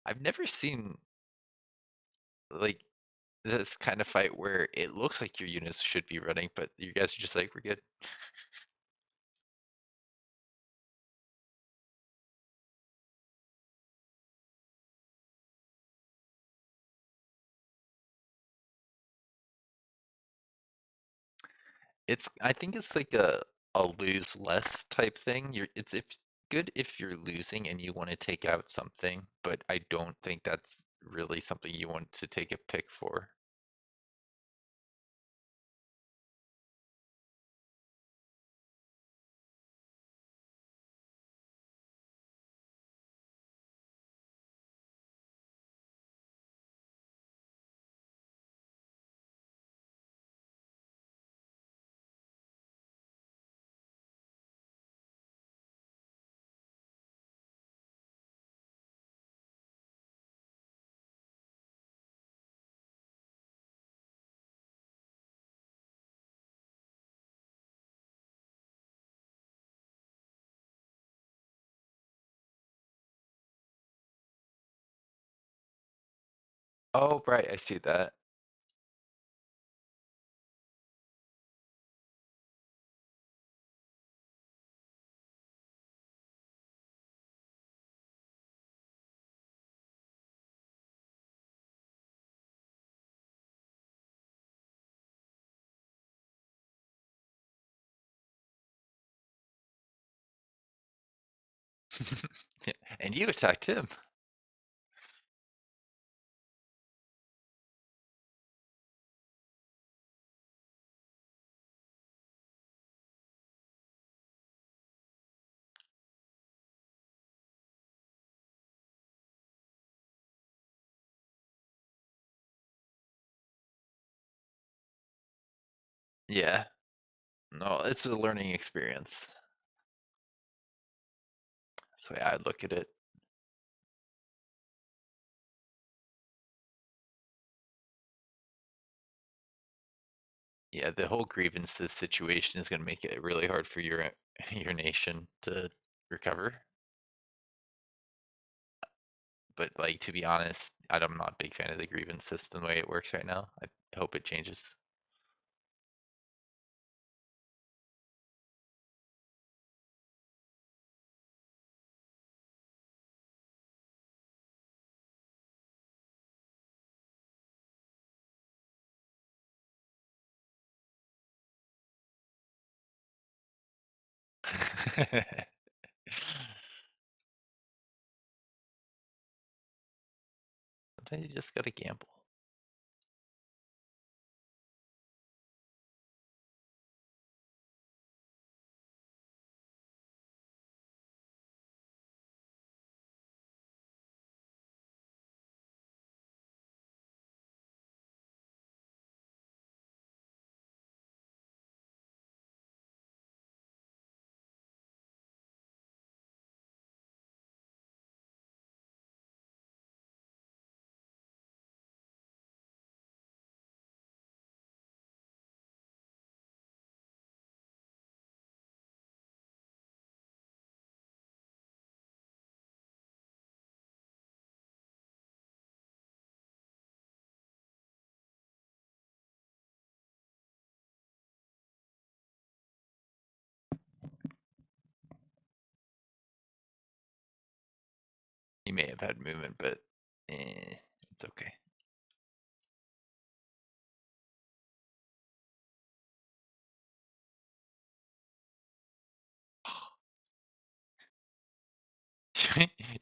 I've never seen like this kind of fight where it looks like your units should be running, but you guys are just like, we're good. I think it's like a lose less type thing. It's good if you're losing and you want to take out something, but I don't think that's really something you want to take a pick for. Oh, right, I see that. And you attacked him. Yeah. No, it's a learning experience. That's the way I look at it. Yeah, the whole grievances situation is going to make it really hard for your your nation to recover. But like to be honest, I'm not a big fan of the grievance system the way it works right now. I hope it changes. Sometimes you just gotta gamble. 'He may have had movement, but it's okay.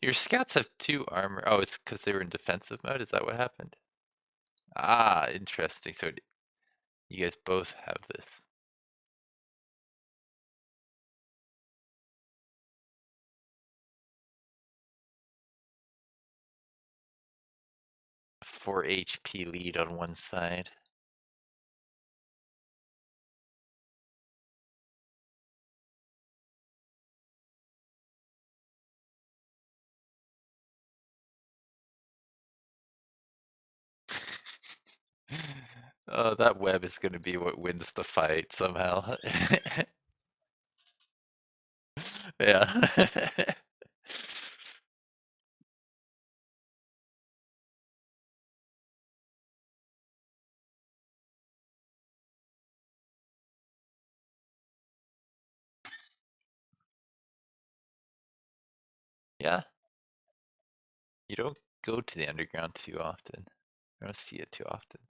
Your scouts have 2 armor. Oh, it's because they were in defensive mode? Is that what happened? Ah, interesting. So you guys both have this. 4 HP lead on one side. Oh, that web is gonna be what wins the fight somehow. Yeah. Yeah, you don't go to the underground too often. I don't see it too often.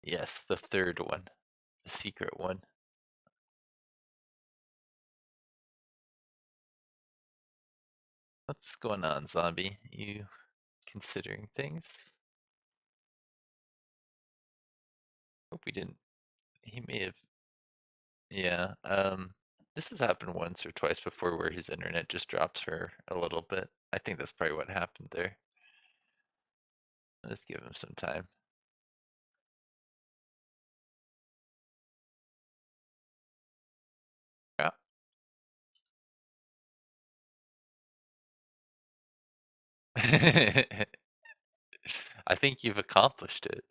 Yes, the third one, the secret one. What's going on, zombie? You considering things? Hope we didn't. He may have. Yeah. This has happened once or twice before where his internet just drops for a little bit. I think that's probably what happened there. Let's give him some time. Yeah. I think you've accomplished it.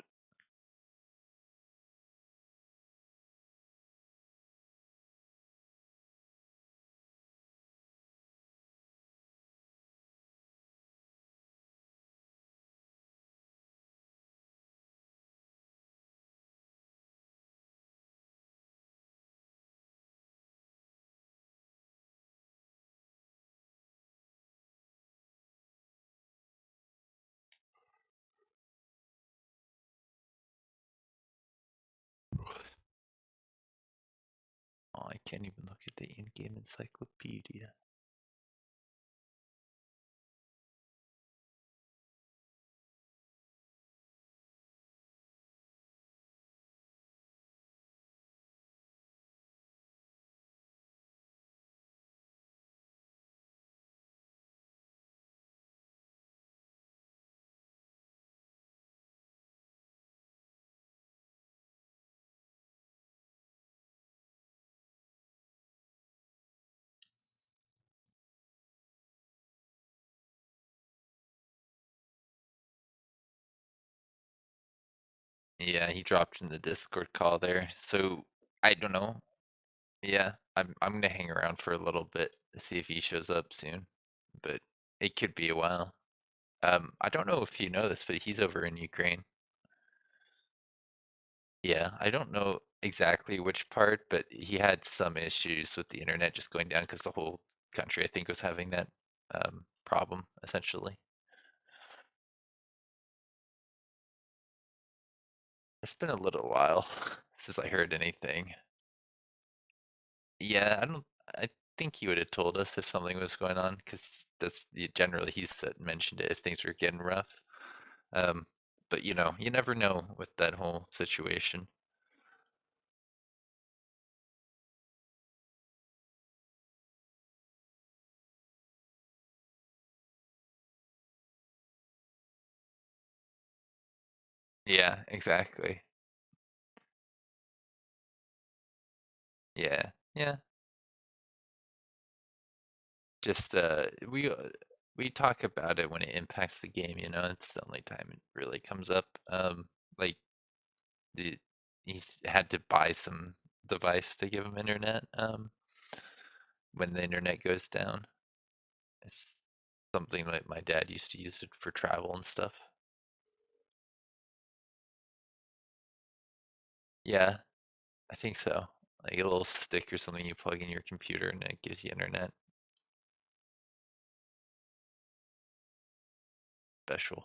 I can't even look at the in-game encyclopedia. Yeah, he dropped in the Discord call there. So I don't know. Yeah, I'm gonna hang around for a little bit to see if he shows up soon. But it could be a while. I don't know if you know this, but he's over in Ukraine. Yeah, I don't know exactly which part, but he had some issues with the internet just going down because the whole country, I think, was having that problem essentially. It's been a little while since I heard anything. Yeah, I don't. I think he would have told us if something was going on, because generally he's mentioned it if things were getting rough. Um, but you never know with that whole situation. Yeah, exactly. Yeah, yeah. Just we talk about it when it impacts the game. It's the only time it really comes up. Like the he's had to buy some device to give him internet. When the internet goes down. It's something like my dad used to use it for travel and stuff. Yeah, I think so. Like a little stick or something you plug in your computer and it gives you internet. Special.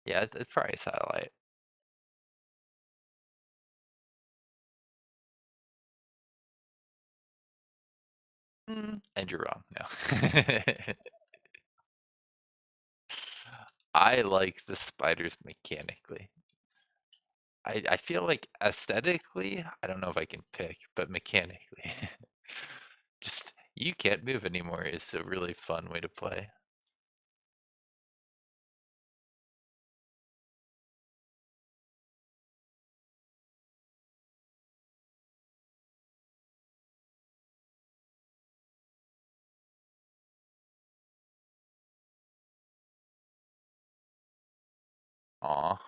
Yeah, it's probably a satellite. And you're wrong. No. I like the spiders mechanically. I feel like aesthetically, I don't know if I can pick, but mechanically, just you can't move anymore is a really fun way to play. Aw.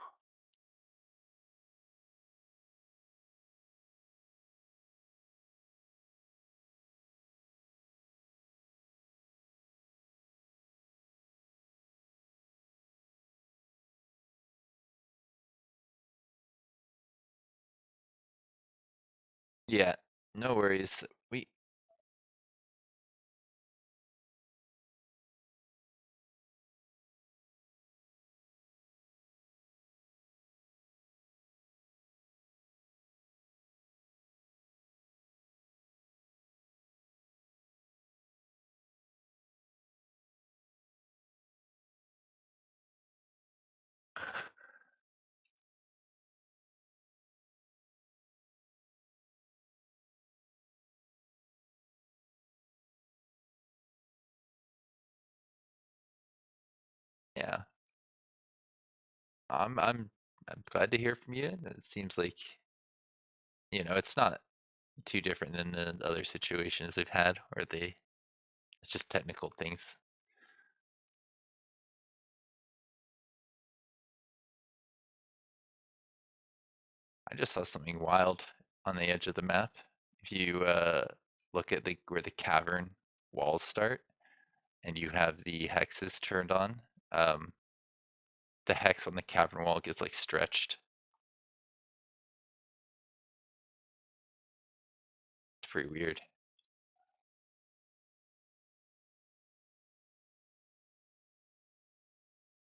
Yeah, no worries. We Yeah, I'm I'm glad to hear from you. It seems like, it's not too different than the other situations we've had where it's just technical things. I just saw something wild on the edge of the map. If you look at where the cavern walls start and you have the hexes turned on, um, the hex on the cavern wall gets like stretched. It's pretty weird.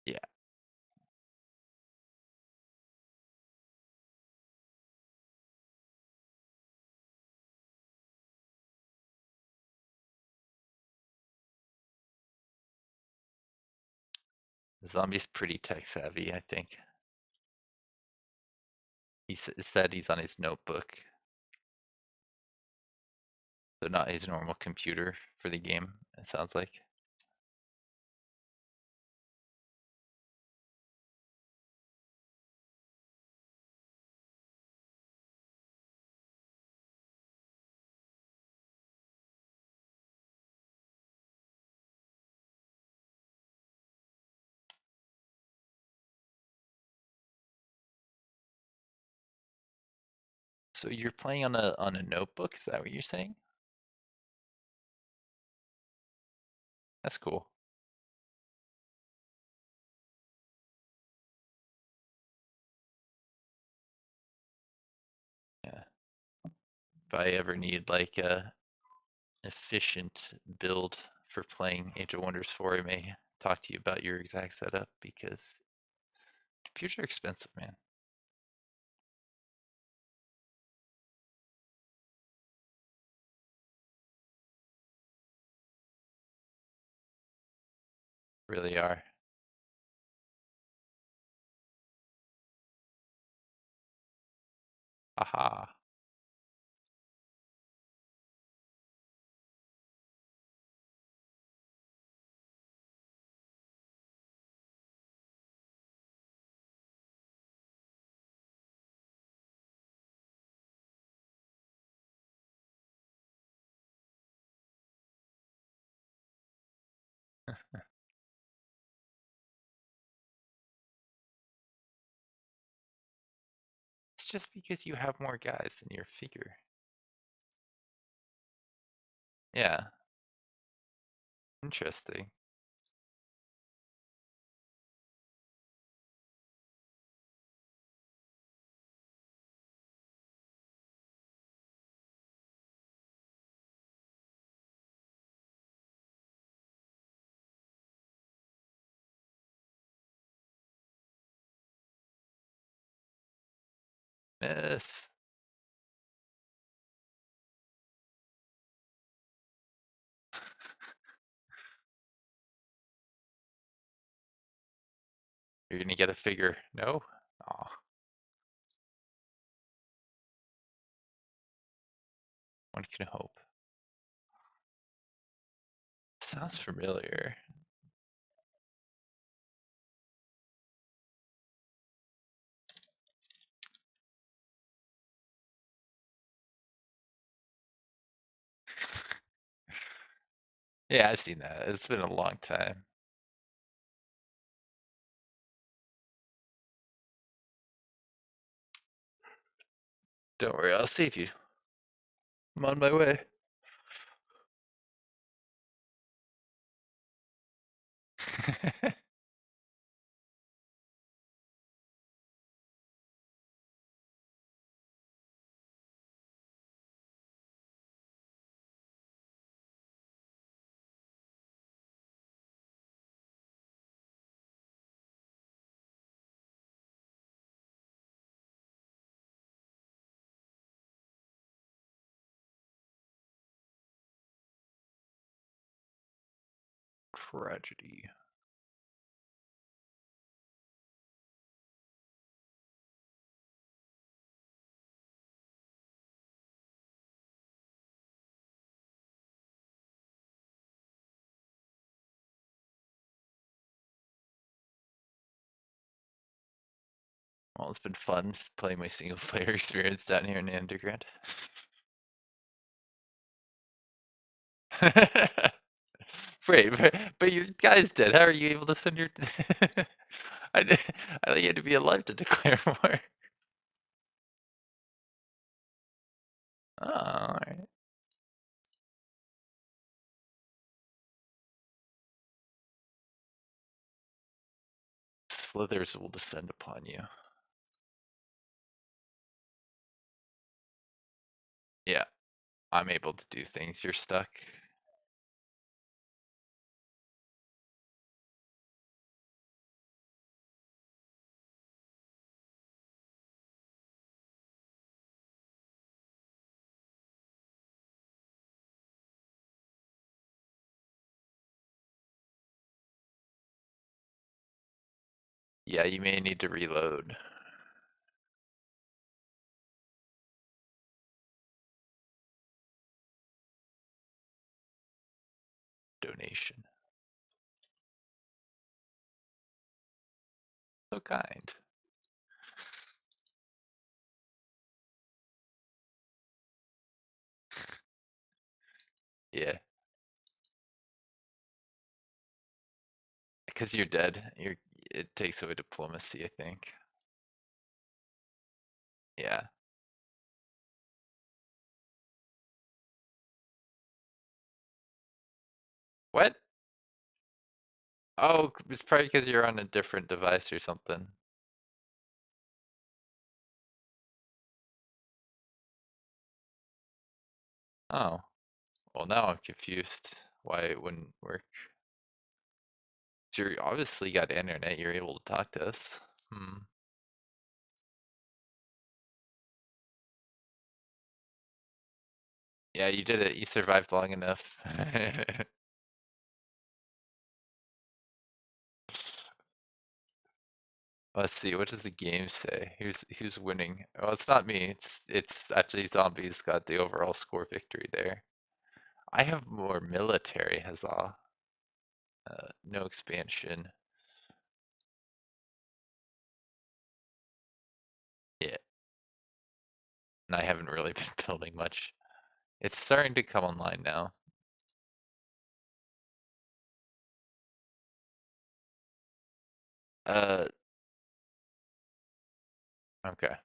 Yeah. Zombie's pretty tech savvy, I think. He said he's on his notebook, so not his normal computer for the game, it sounds like. So you're playing on a notebook, is that what you're saying? That's cool. Yeah. If I ever need like a efficient build for playing Age of Wonders 4, I may talk to you about your exact setup because computers are expensive, man. Really are. Aha. It's just because you have more guys in your figure. Yeah, interesting. Miss. You're gonna get a figure. No? Aw, one can hope. Sounds familiar. Yeah, I've seen that. It's been a long time. Don't worry, I'll save you. I'm on my way. Tragedy. Well, it's been fun playing my single player experience down here in the underground. Wait, but your guy's dead. How are you able to send your? I I thought you had to be alive to declare war. Oh, alright. Slithers will descend upon you. Yeah, I'm able to do things. You're stuck. Yeah, you may need to reload. Donation. So kind. Yeah. Because you're dead. It takes away diplomacy, I think. Yeah. What? Oh, it's probably because you're on a different device or something. Oh. Well, now I'm confused why it wouldn't work. So you obviously got internet, you're able to talk to us. Hmm. Yeah, you did it. You survived long enough. Let's see, what does the game say? Who's winning? Well, it's not me. It's actually zombies got the overall score victory there. I have more military, huzzah. No expansion. Yeah, and I haven't really been building much. It's starting to come online now. Uh, okay.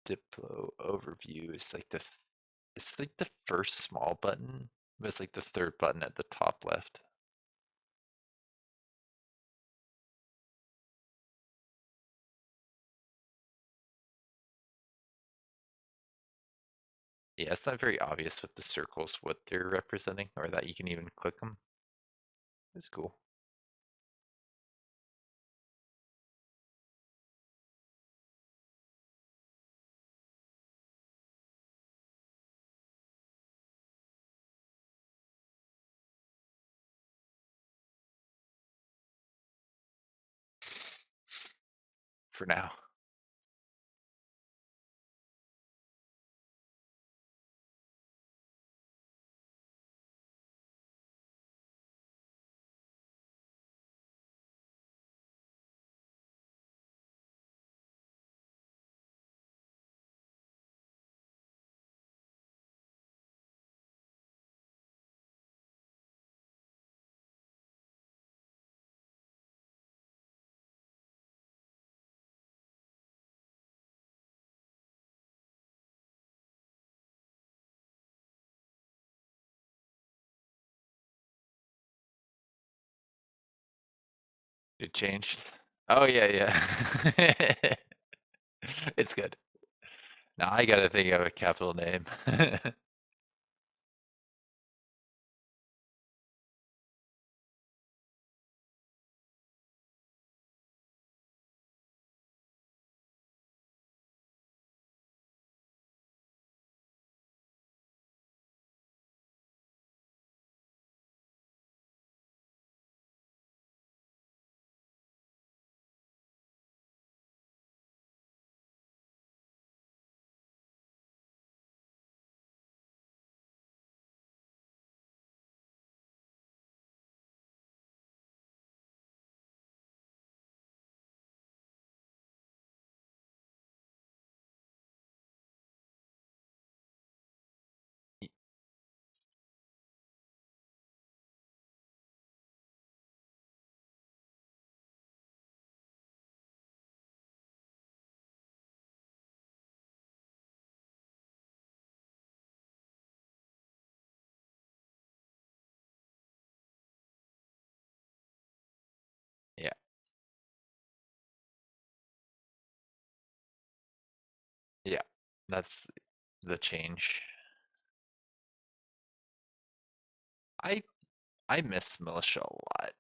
Diplo overview is like it's like the first small button, but it's like the third button at the top left. Yeah, it's not very obvious with the circles what they're representing, or that you can even click them. It's cool. For now. It changed. Oh yeah, yeah. It's good. Now I gotta think of a capital name. Yeah, yeah. That's the change. I I miss militia a lot.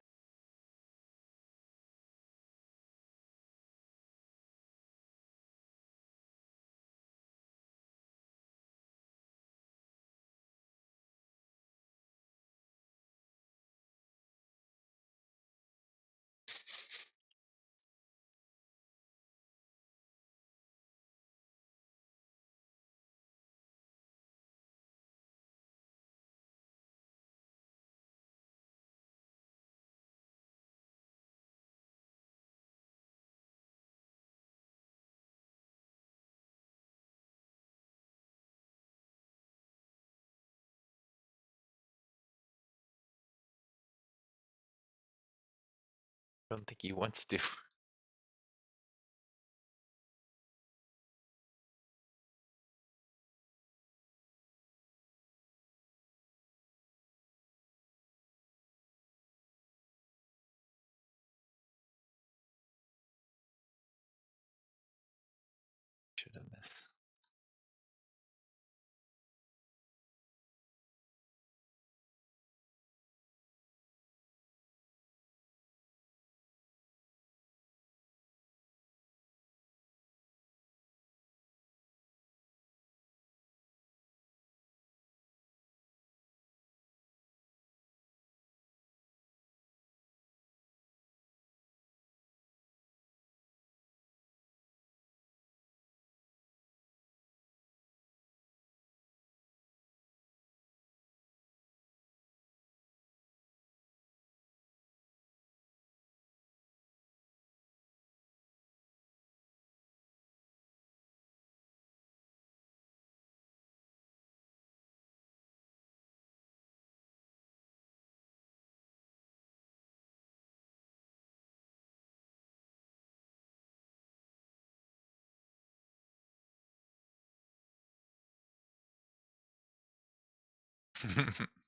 don't think he wants to. Should have missed.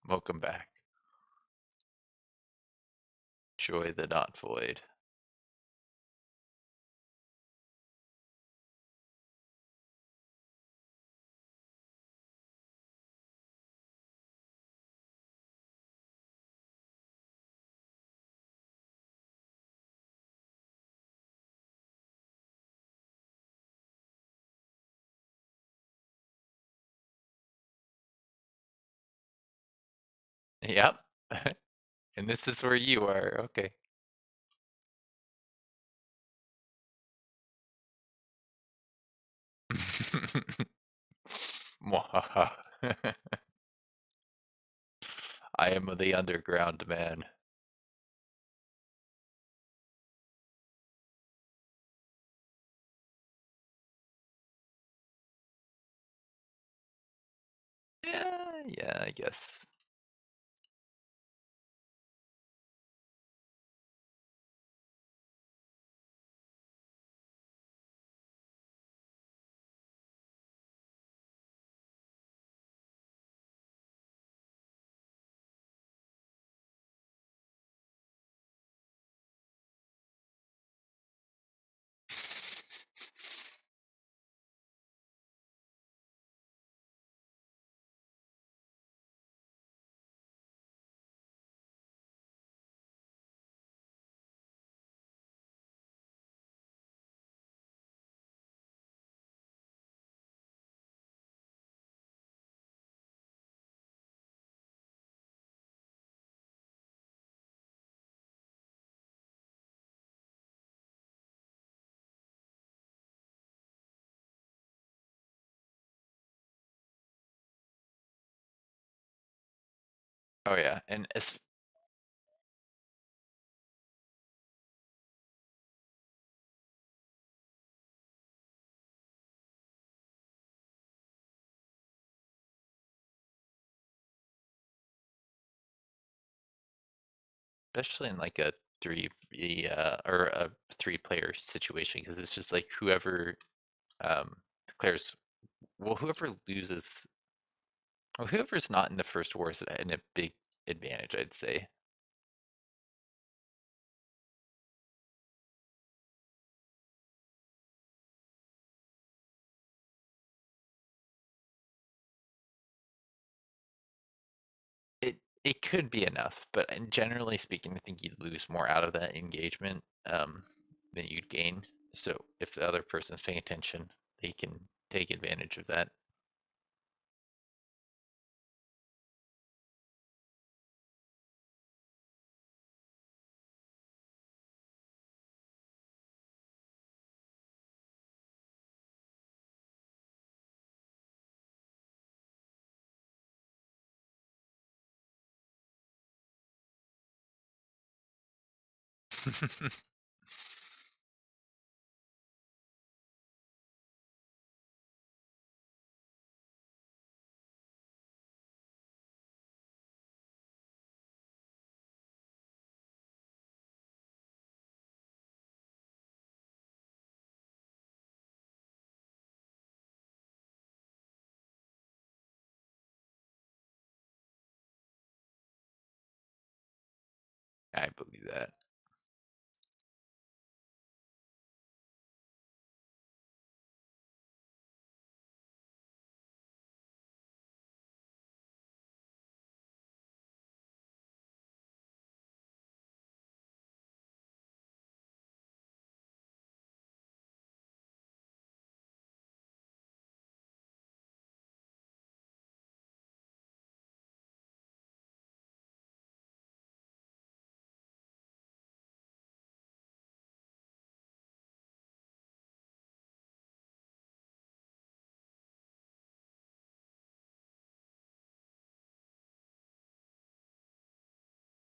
Welcome back. Joy the not void. Yep. And this is where you are. Okay. Mwahaha. I am the underground man. Yeah, I guess. Oh yeah, and especially in like a or a 3-player situation, because it's just like whoever declares, well, whoever loses, well, whoever's not in the first war is in a big advantage, I'd say. It could be enough, but generally speaking, I think you'd lose more out of that engagement than you'd gain. So if the other person's paying attention, they can take advantage of that. I believe that.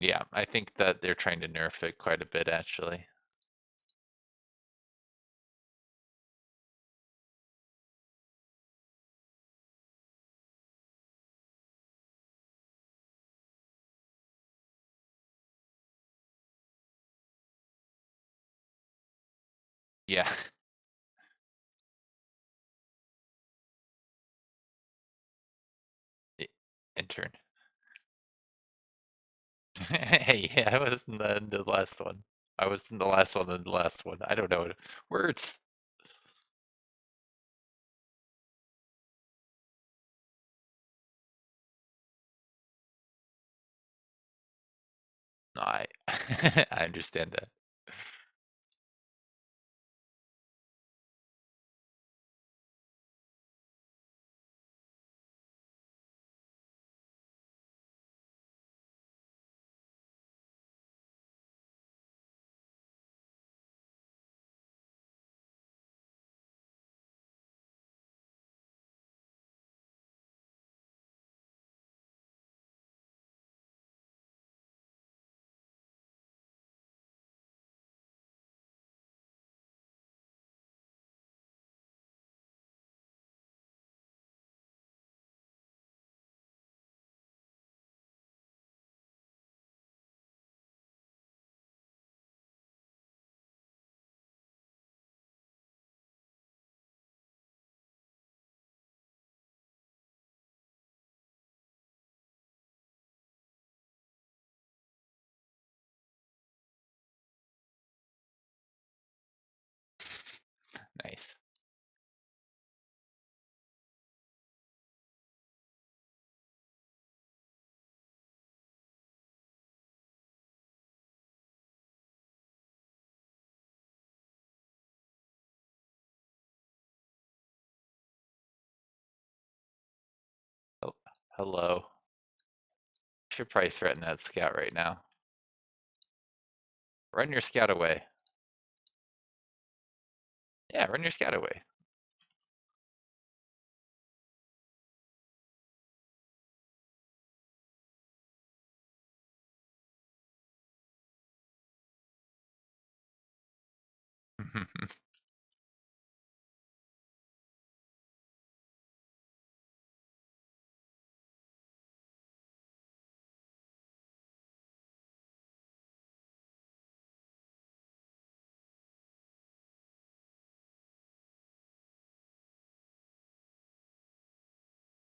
Yeah, I think that they're trying to nerf it quite a bit, actually. Yeah. Intern. Hey, I was in the last one. I was in the last one and the last one. I don't know words. No, I I understand that. Nice. Oh, hello. Should probably threaten that scout right now. Run your scout away. Yeah, run your scout away.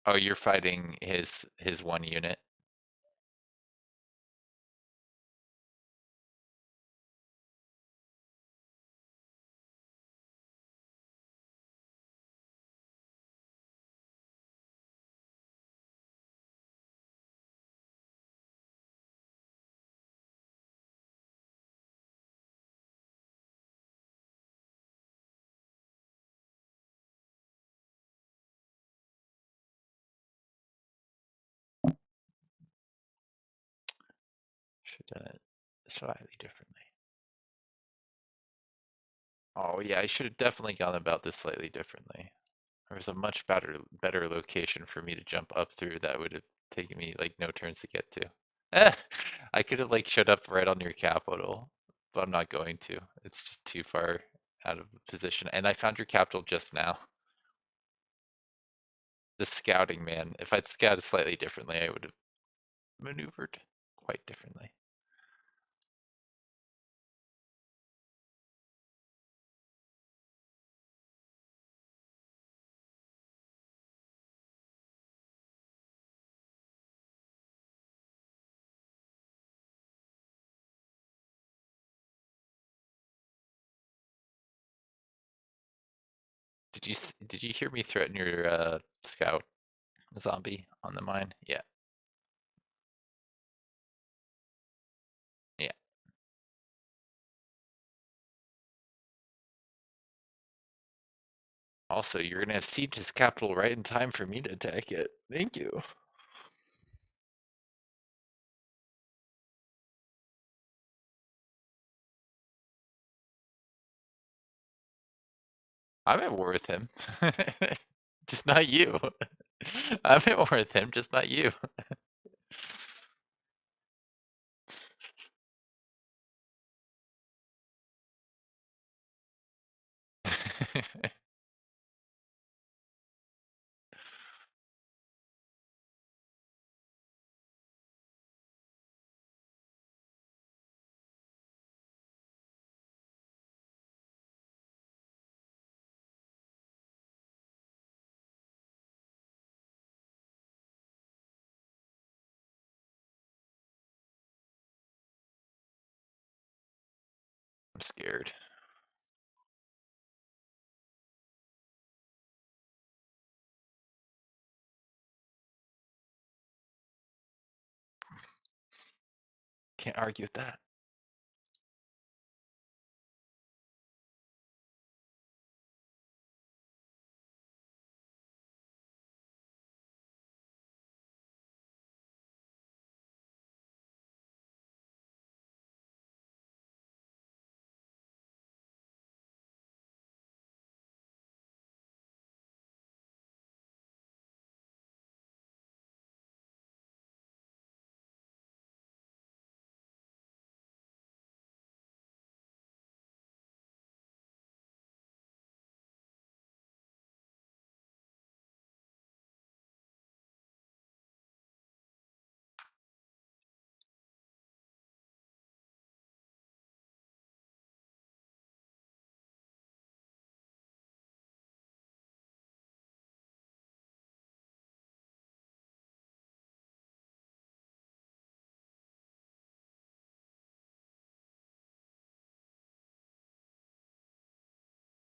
Oh, you're fighting his one unit. Should have done it slightly differently. Oh yeah, I should have definitely gone about this slightly differently. There was a much better location for me to jump up through that would have taken me like no turns to get to. Eh, I could have like showed up right on your capital, but I'm not going to. It's just too far out of position. And I found your capital just now. The scouting, man. If I'd scouted slightly differently, I would have maneuvered quite differently. Did you hear me threaten your scout zombie on the mine? Yeah. Yeah. Also, you're gonna have sieged his capital right in time for me to attack it. Thank you. I'm at war with him. Just not you. I'm at war with him, just not you. I'm scared. Can't argue with that.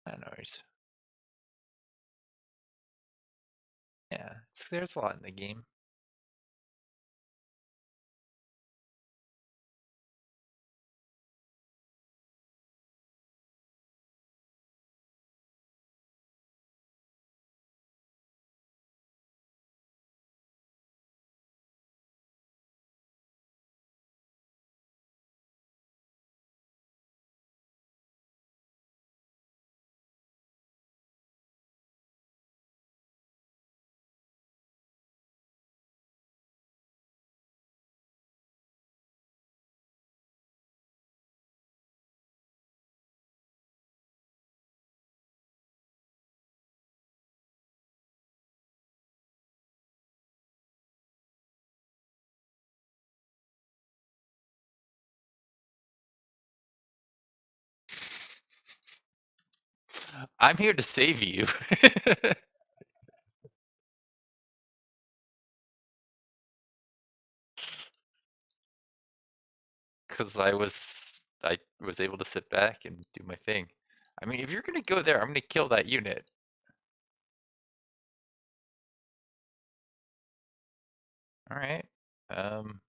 I don't know. Yeah, there's a lot in the game. I'm here to save you. Because I was able to sit back and do my thing. I mean, if you're gonna go there, I'm gonna kill that unit. All right. Um,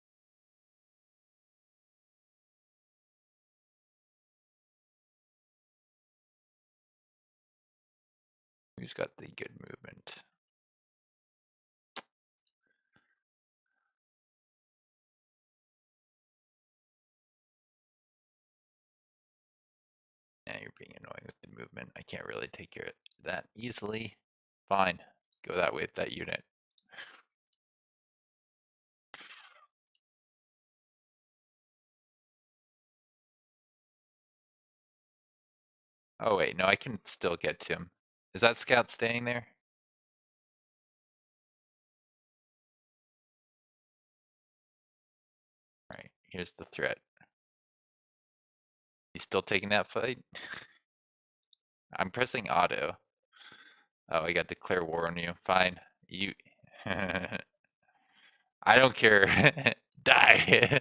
who's got the good movement? Yeah, you're being annoying with the movement. I can't really take care of that easily. Fine. Go that way with that unit. Oh wait, no, I can still get to him. Is that scout staying there? Alright, here's the threat. You still taking that fight? I'm pressing auto. Oh, I got declare war on you. Fine. You I don't care. Die.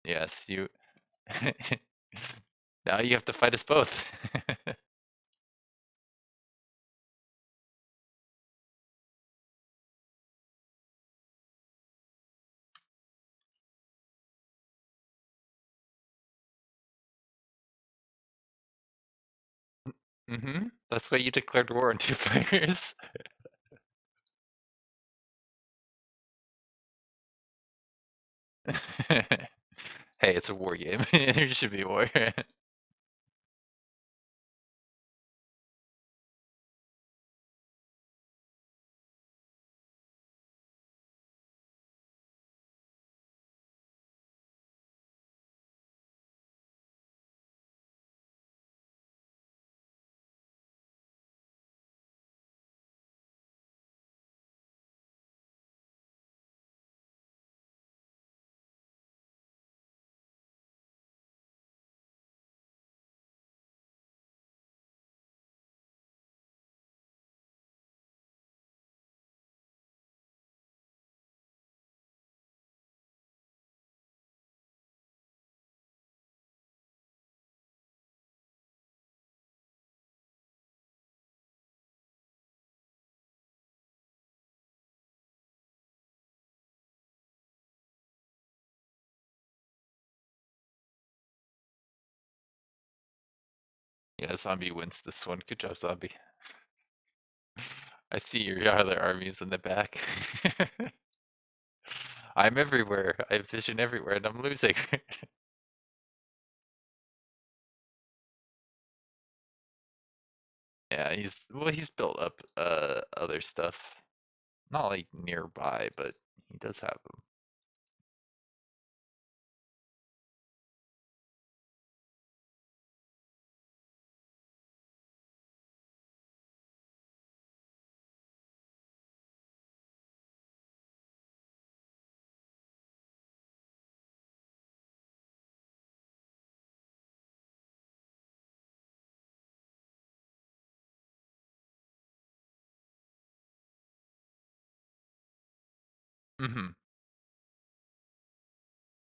Yes, you Now you have to fight us both. That's why you declared war on 2 players. Hey, it's a war game. There should be war. Yeah, zombie wins this one. Good job, zombie. I see your other armies in the back. I'm everywhere. I have vision everywhere and I'm losing. Yeah, he's built up other stuff. Not like nearby, but he does have them.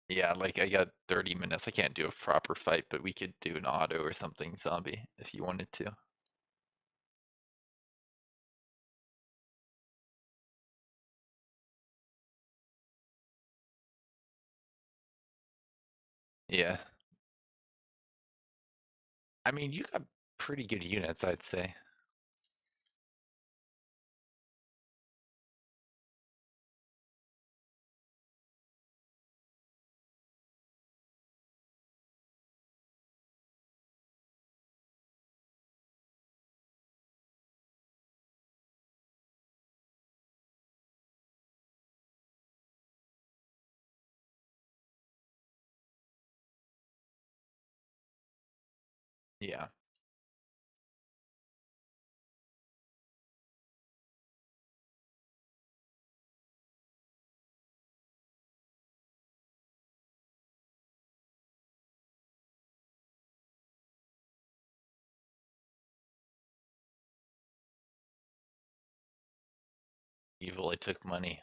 Yeah, like I got 30 minutes. I can't do a proper fight, but we could do an auto or something zombie if you wanted to. Yeah. I mean, you got pretty good units, I'd say. Yeah. Evil, I took money.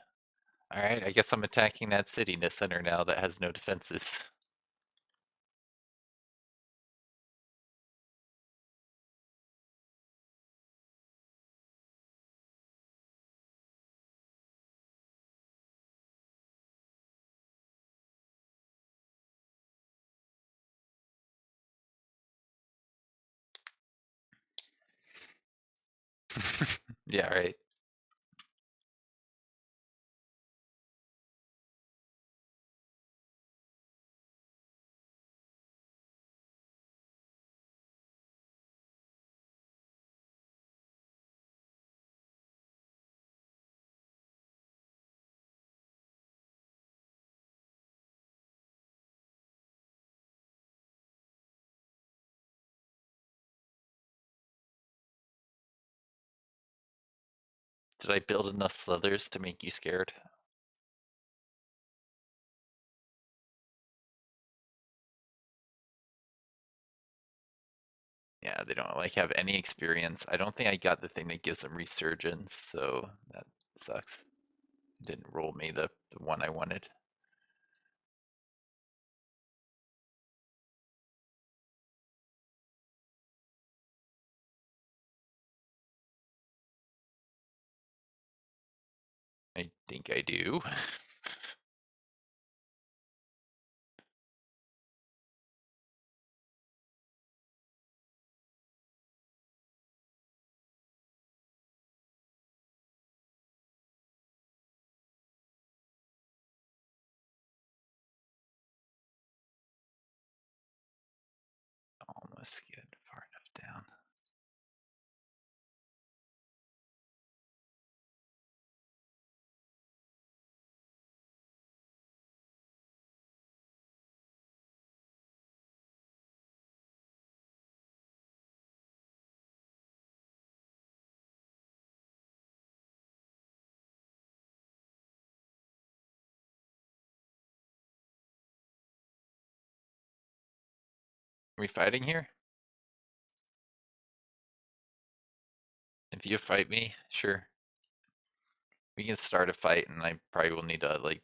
Alright, I guess I'm attacking that city in the center now that has no defenses. Yeah, right. Did I build enough slithers to make you scared? Yeah, they don't like have any experience. I don't think I got the thing that gives them resurgence, so that sucks. It didn't roll me the one I wanted. think I do. Almost get far enough down. Are we fighting here? If you fight me, sure. We can start a fight and I probably will need to like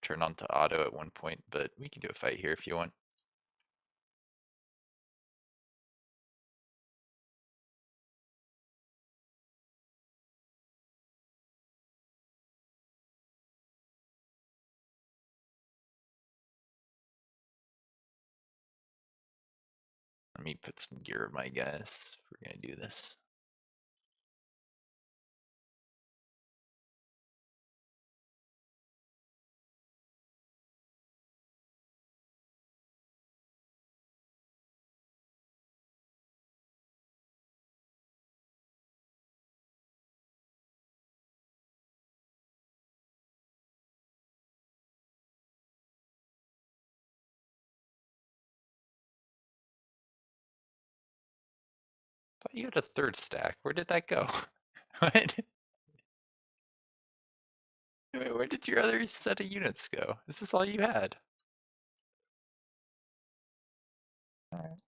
turn on to auto at one point, but we can do a fight here if you want. Let me put some gear in my guys if we're gonna do this. Thought you had a third stack. Where did that go? What? Wait, where did your other set of units go? This is all you had. Alright.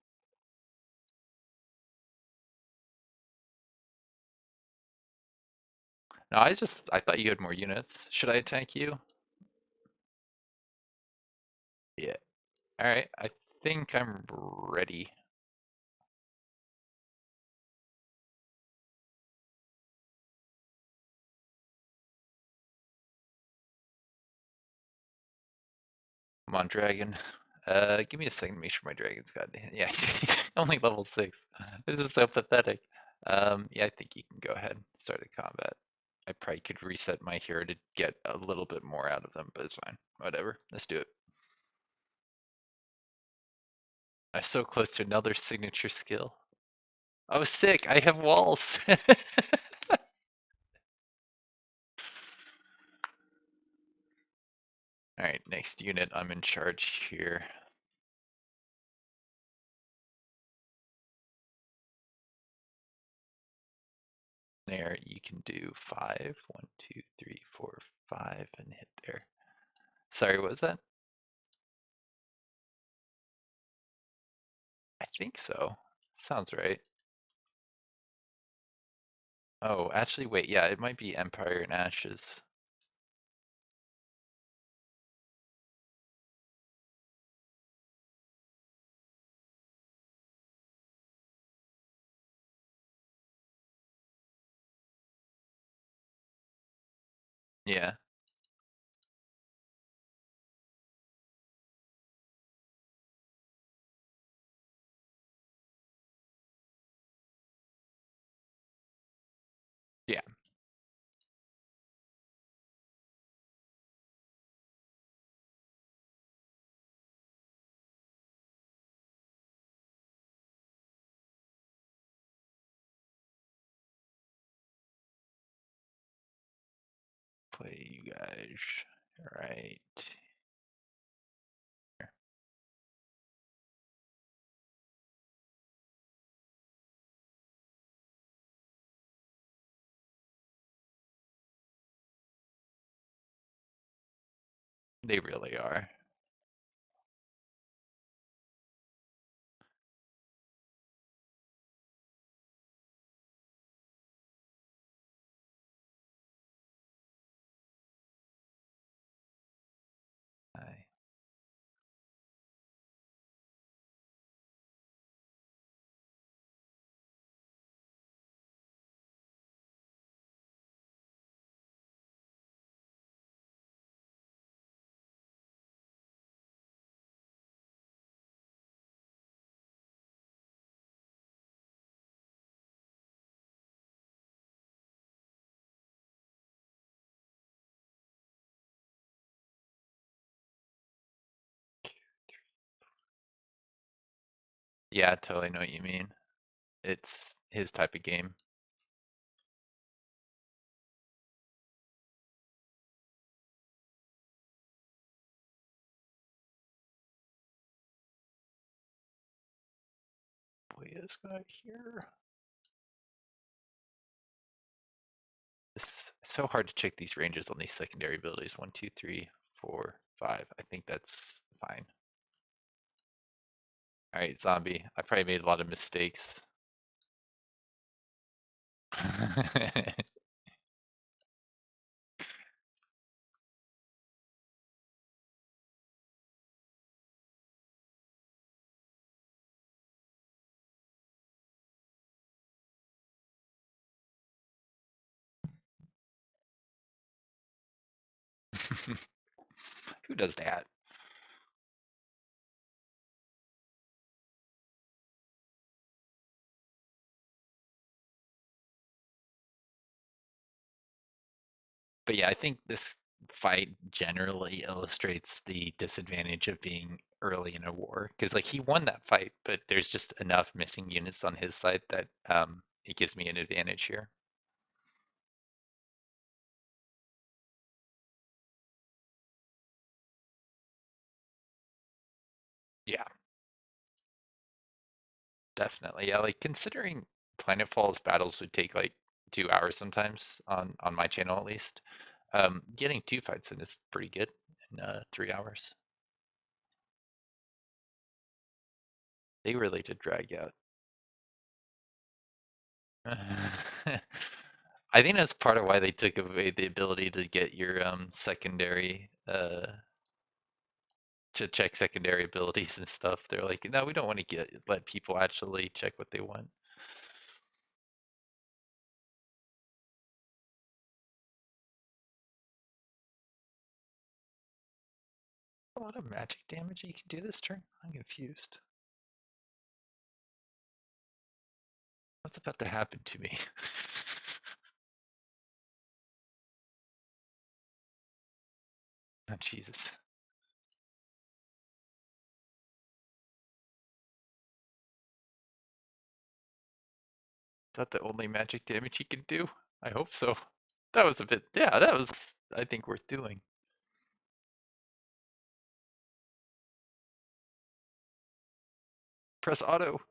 No, I thought you had more units. Should I attack you? Yeah. Alright, I think I'm ready. Come on, dragon. Give me a second to make sure my dragon's got. Yeah, he's only level 6. This is so pathetic. Yeah, I think you can go ahead and start the combat. I probably could reset my hero to get a little bit more out of them, but it's fine. Whatever. Let's do it. I'm so close to another signature skill. Oh, sick! I have walls! Alright, next unit. I'm in charge here. There, you can do 5. 1, 2, 3, 4, 5, and hit there. Sorry, what was that? I think so. Sounds right. Oh, actually, wait, yeah, it might be Empire in Ashes. Yeah. Yeah. Play you guys. Right. Here. They really are. I Yeah, I totally know what you mean. It's his type of game. Boy, this guy here. It's so hard to check these ranges on these secondary abilities. 1, 2, 3, 4, 5. I think that's fine. Alright, zombie. I probably made a lot of mistakes. Who does that? But yeah, I think this fight generally illustrates the disadvantage of being early in a war. Because like he won that fight, but there's just enough missing units on his side that it gives me an advantage here. Yeah, definitely. Yeah, like considering Planetfall's battles would take like 2 hours sometimes on my channel at least. Getting 2 fights in is pretty good in 3 hours. They really did drag out. I think that's part of why they took away the ability to get your secondary to check secondary abilities and stuff. They're like, no, we don't want to let people actually check what they want. A lot of magic damage you can do this turn? I'm confused. What's about to happen to me? Oh, Jesus. Is that the only magic damage he can do? I hope so. That was a bit, yeah, that was, I think, worth doing. Press auto.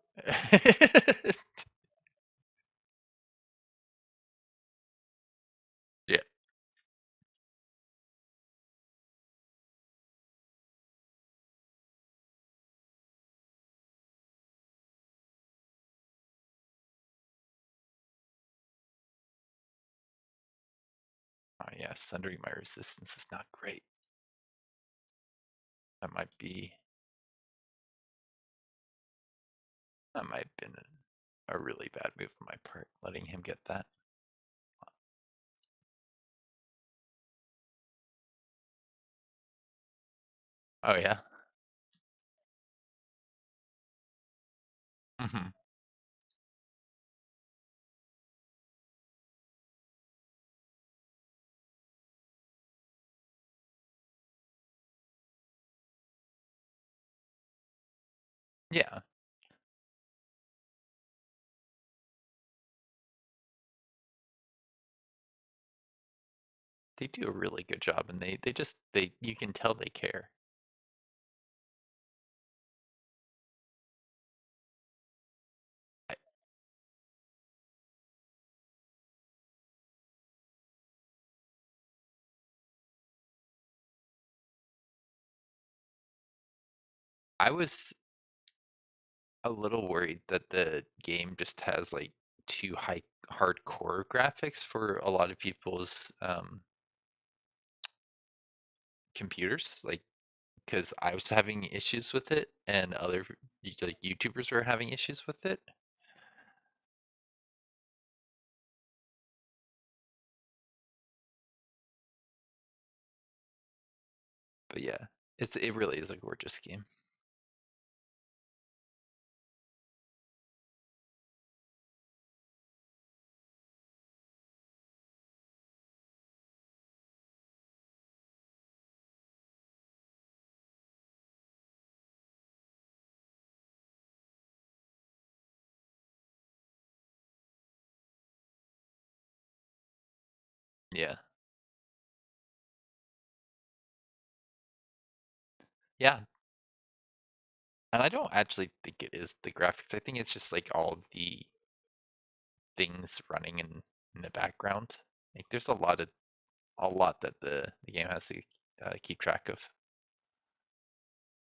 Yeah. Oh yeah, sundering my resistance is not great. That might be, that might have been a really bad move on my part, letting him get that. Oh yeah. Hmm. Yeah, they do a really good job, and they just you can tell they care. I, I was a little worried that the game just has like too high hardcore graphics for a lot of people's computers, like because I was having issues with it, and other like YouTubers were having issues with it. But yeah, it really is a gorgeous game. Yeah. Yeah. And I don't actually think it is the graphics. I think it's just like all the things running in the background. Like there's a lot that the game has to keep track of.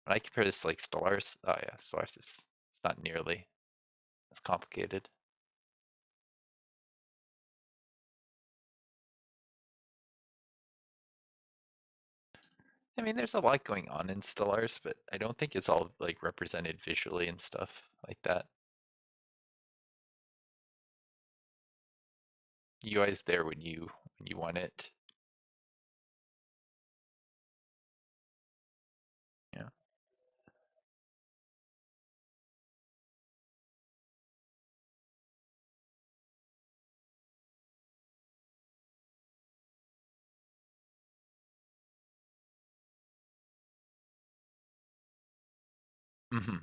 When I compare this to like Stellaris, oh yeah, Stellaris is it's not nearly as complicated. I mean, there's a lot going on in Stellaris, but I don't think it's all like represented visually and stuff like that. UI's there when you want it. Yeah. Hmm.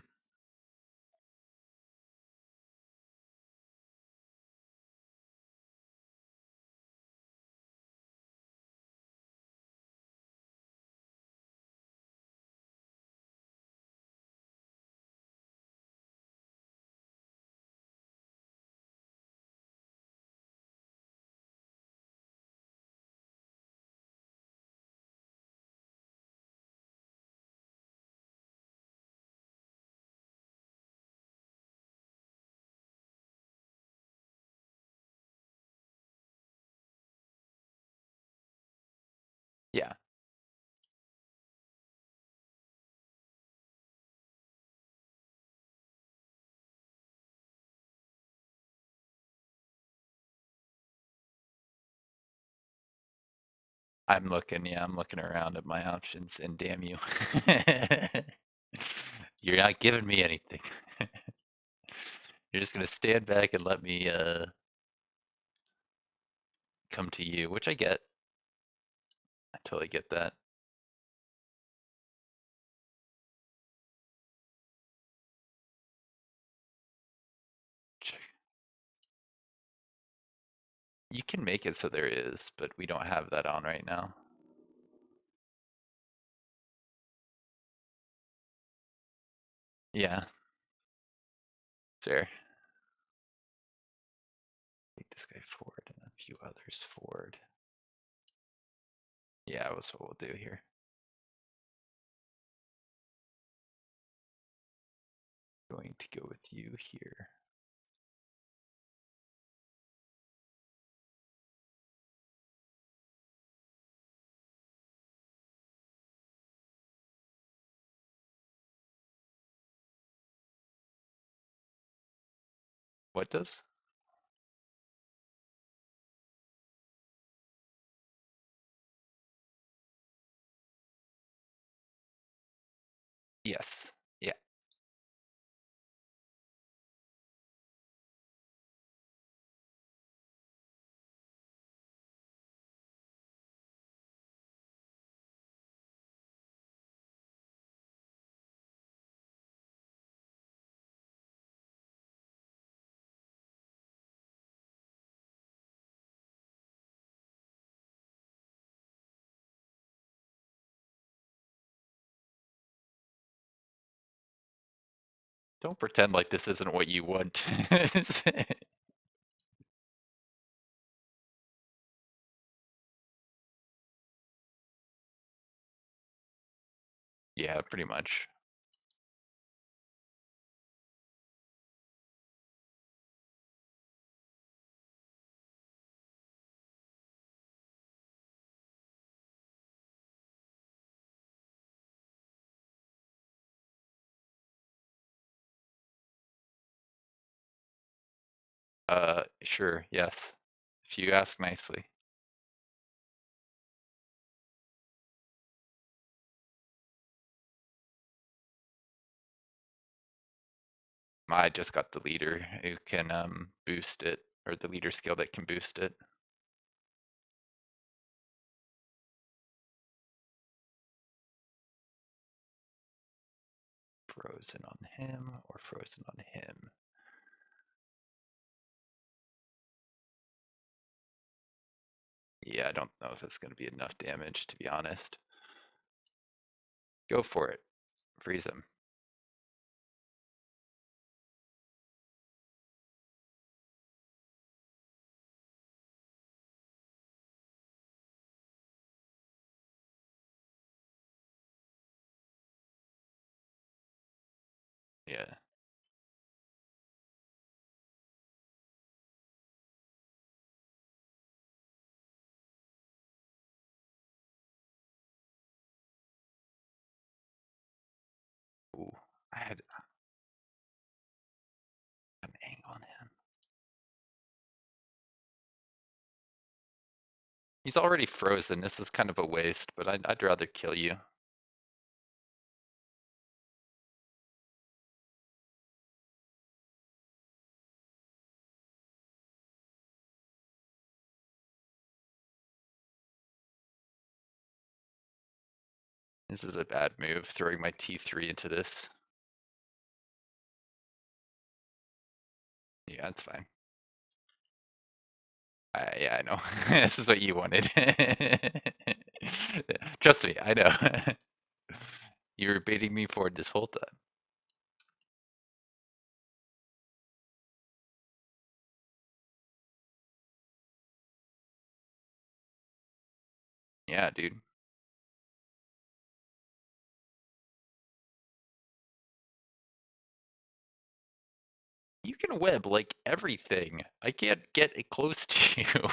Yeah. Yeah, I'm looking around at my options and damn you. You're not giving me anything. You're just gonna stand back and let me come to you, which I get. I totally get that. You can make it so there is, but we don't have that on right now. Yeah, fair. Take this guy forward and a few others forward. Yeah, that's what we'll do here. Going to go with you here. What does? Yes. Yeah. Don't pretend like this isn't what you want. Yeah, pretty much. Sure, yes. If you ask nicely. I just got the leader who can boost it, or the leader skill that can boost it. Frozen on him or frozen on him. Yeah, I don't know if it's gonna be enough damage, to be honest. Go for it. Freeze him. Yeah. Ooh, I had an angle on him. He's already frozen. This is kind of a waste, but I'd rather kill you. This is a bad move, throwing my T3 into this. Yeah, it's fine. Yeah, I know. This is what you wanted. Trust me, I know. You were baiting me forward this whole time. Yeah, dude. You can web like everything. I can't get it close to you.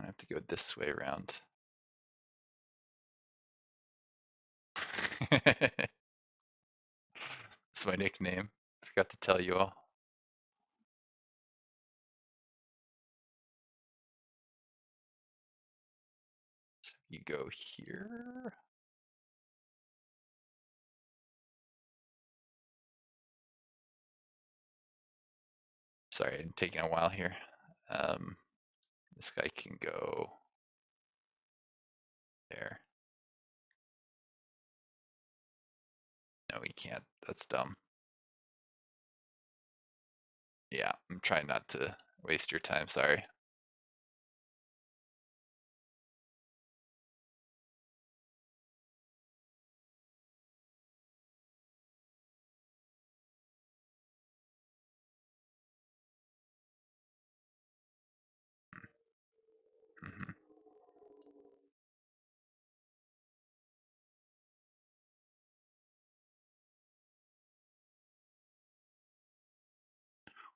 I have to go this way around. It's my nickname. I forgot to tell you all. So you go here. Sorry, I'm taking a while here. This guy can go there. No, he can't. That's dumb. Yeah, I'm trying not to waste your time. Sorry. Mhm.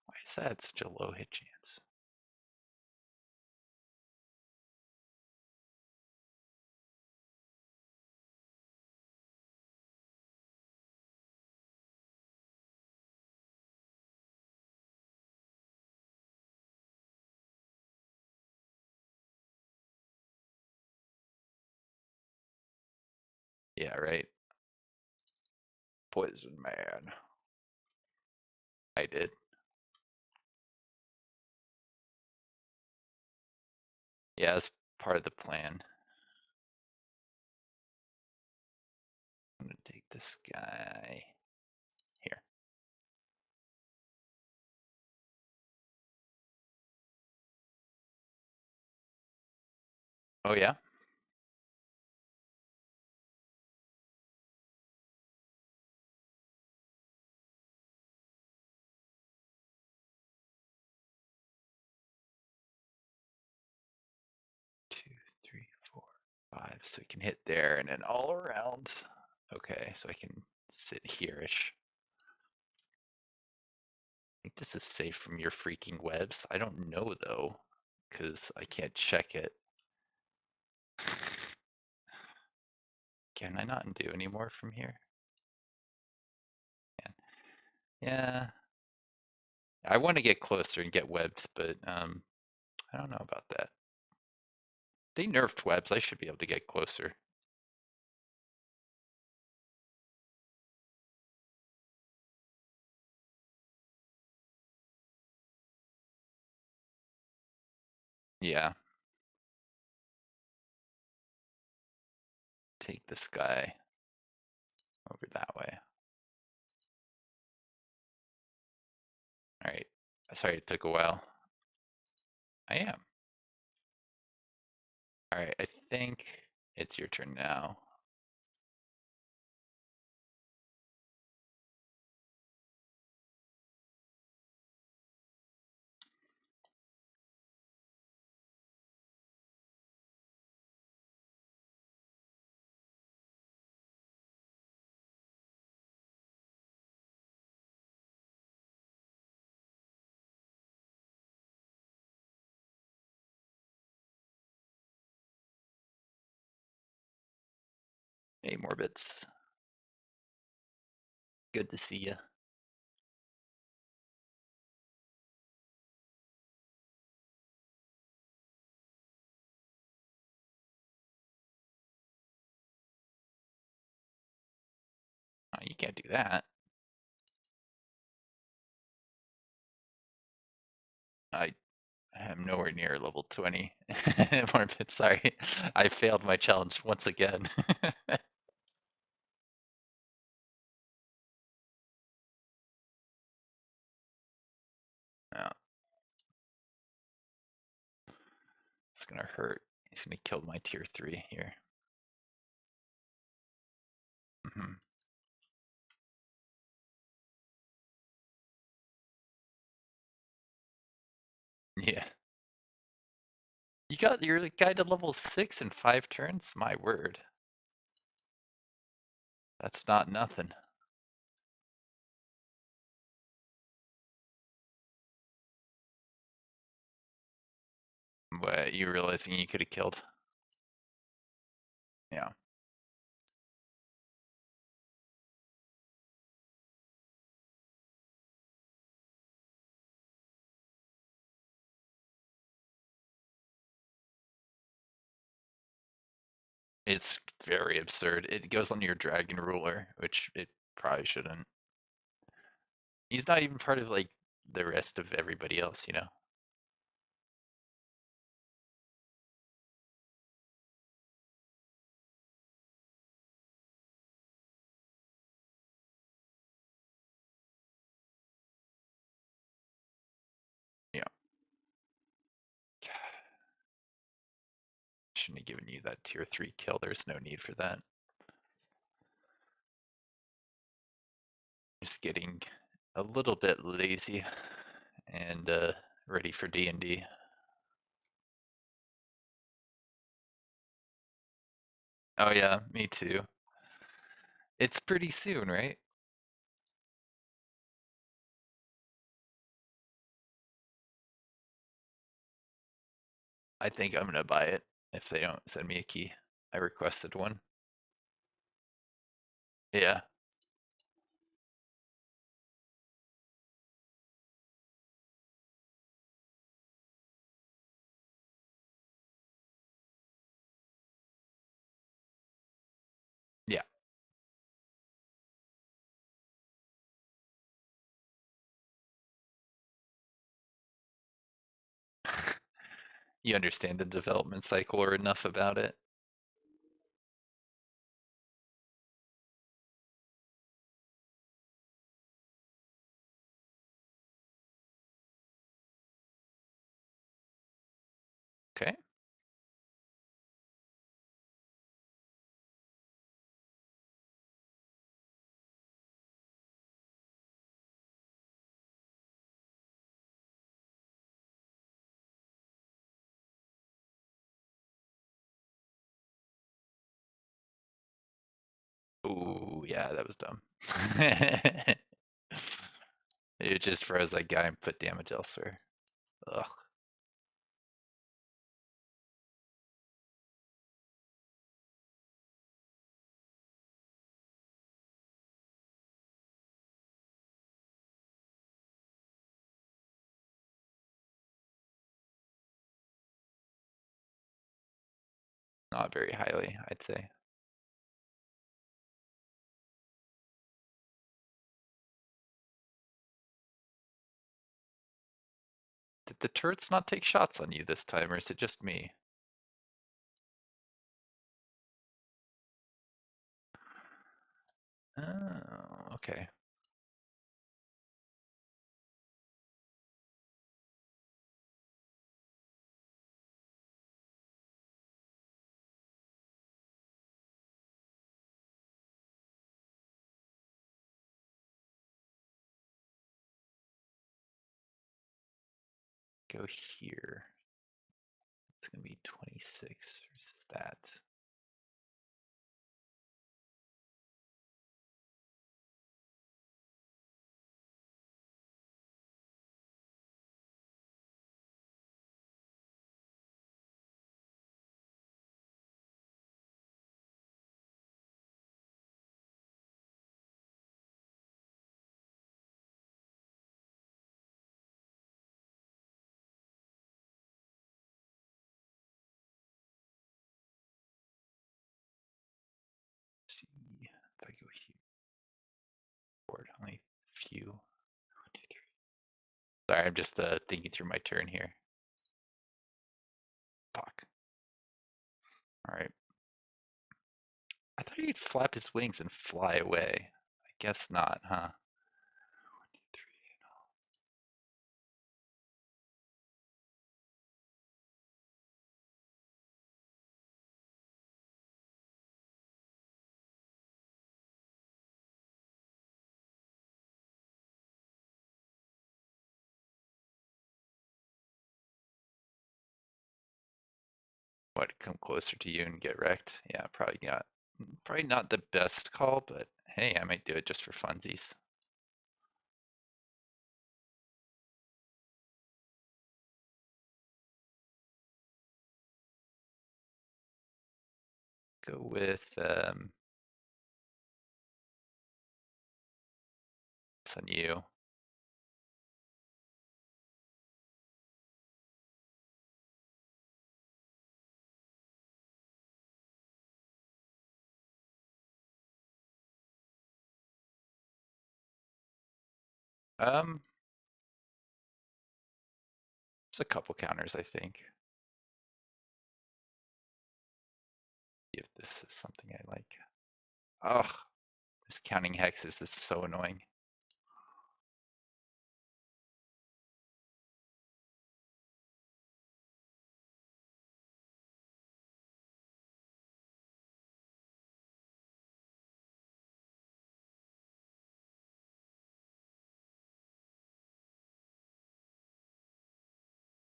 Why is that such a low hit chance? Yeah, right. Poison man. I did. Yeah, that's part of the plan. I'm gonna take this guy here. Oh yeah? 2, 3, 4, 5. So we can hit there and then all around. Okay, so I can sit here-ish. I think this is safe from your freaking webs. I don't know though, because I can't check it. Can I not do any more from here? Yeah. I want to get closer and get webs, but I don't know about that. They nerfed webs. I should be able to get closer. Yeah. Take this guy over that way. Alright. Sorry it took a while. I am. Alright, I think it's your turn now. Hey, Morbits. Good to see you. Oh, you can't do that. I am nowhere near level 20. Morbid, sorry. I failed my challenge once again. Oh, it's gonna hurt. He's gonna kill my tier 3 here. Mhm. Yeah. You got your guy to level 6 in 5 turns? My word. That's not nothing. What, you realizing you could have killed? Yeah. It's very absurd. It goes on your dragon ruler, which it probably shouldn't. He's not even part of like the rest of everybody else, you know? Yeah. Shouldn't have given you that tier 3 kill. There's no need for that. Just getting a little bit lazy and ready for D&D. Oh yeah, me too. It's pretty soon, right? I think I'm gonna buy it if they don't send me a key. I requested one. Yeah. Yeah. You understand the development cycle or enough about it? Okay. Ooh, yeah, that was dumb. It just froze that guy and put damage elsewhere. Ugh. Not very highly, I'd say. Did the turrets not take shots on you this time, or is it just me? Oh, okay. go here. It's gonna be 26 versus that. See if I go here. Board only few. 1, 2, 3. Sorry, I'm just thinking through my turn here. Fuck. All right. I thought he'd flap his wings and fly away. I guess not, huh? 1, 2, 3. What, come closer to you and get wrecked? Yeah, probably not the best call, but hey, I might do it just for funsies. Go with it's on you. There's a couple counters, I think. If this is something I like. Ugh, this counting hexes is so annoying.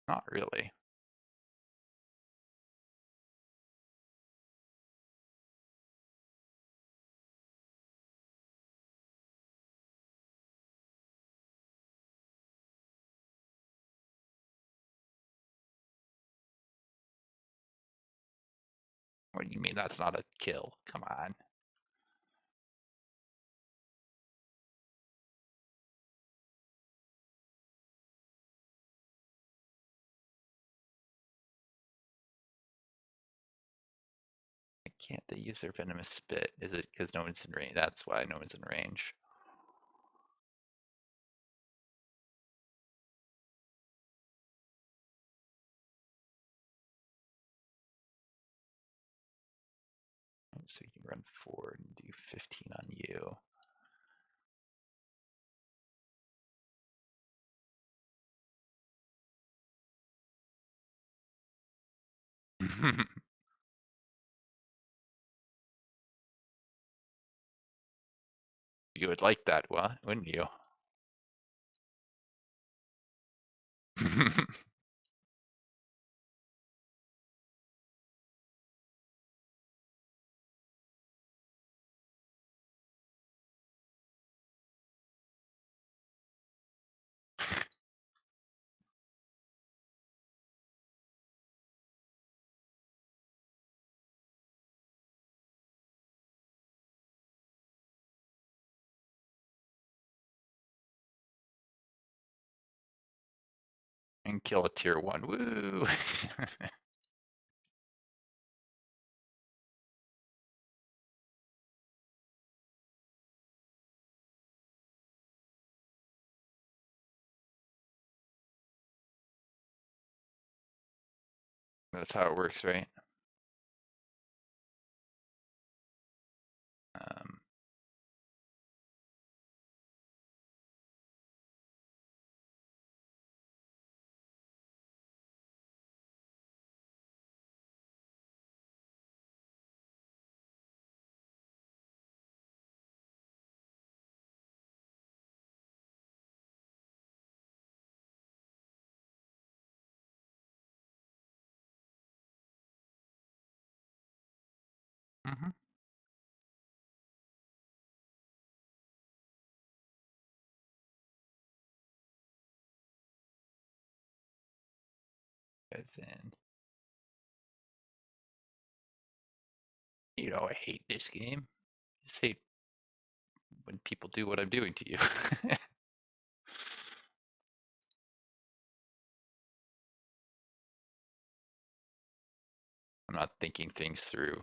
Not really. What do you mean that's not a kill? Come on. Can't they use their venomous spit? Is it because no one's in range? That's why no one's in range. So you can run forward and do 15 on you. You would like that, wouldn't you? And kill a tier 1. Woo! That's how it works, right? Um, Mm-hmm. As in, you know, I hate this game. I just hate when people do what I'm doing to you. I'm not thinking things through.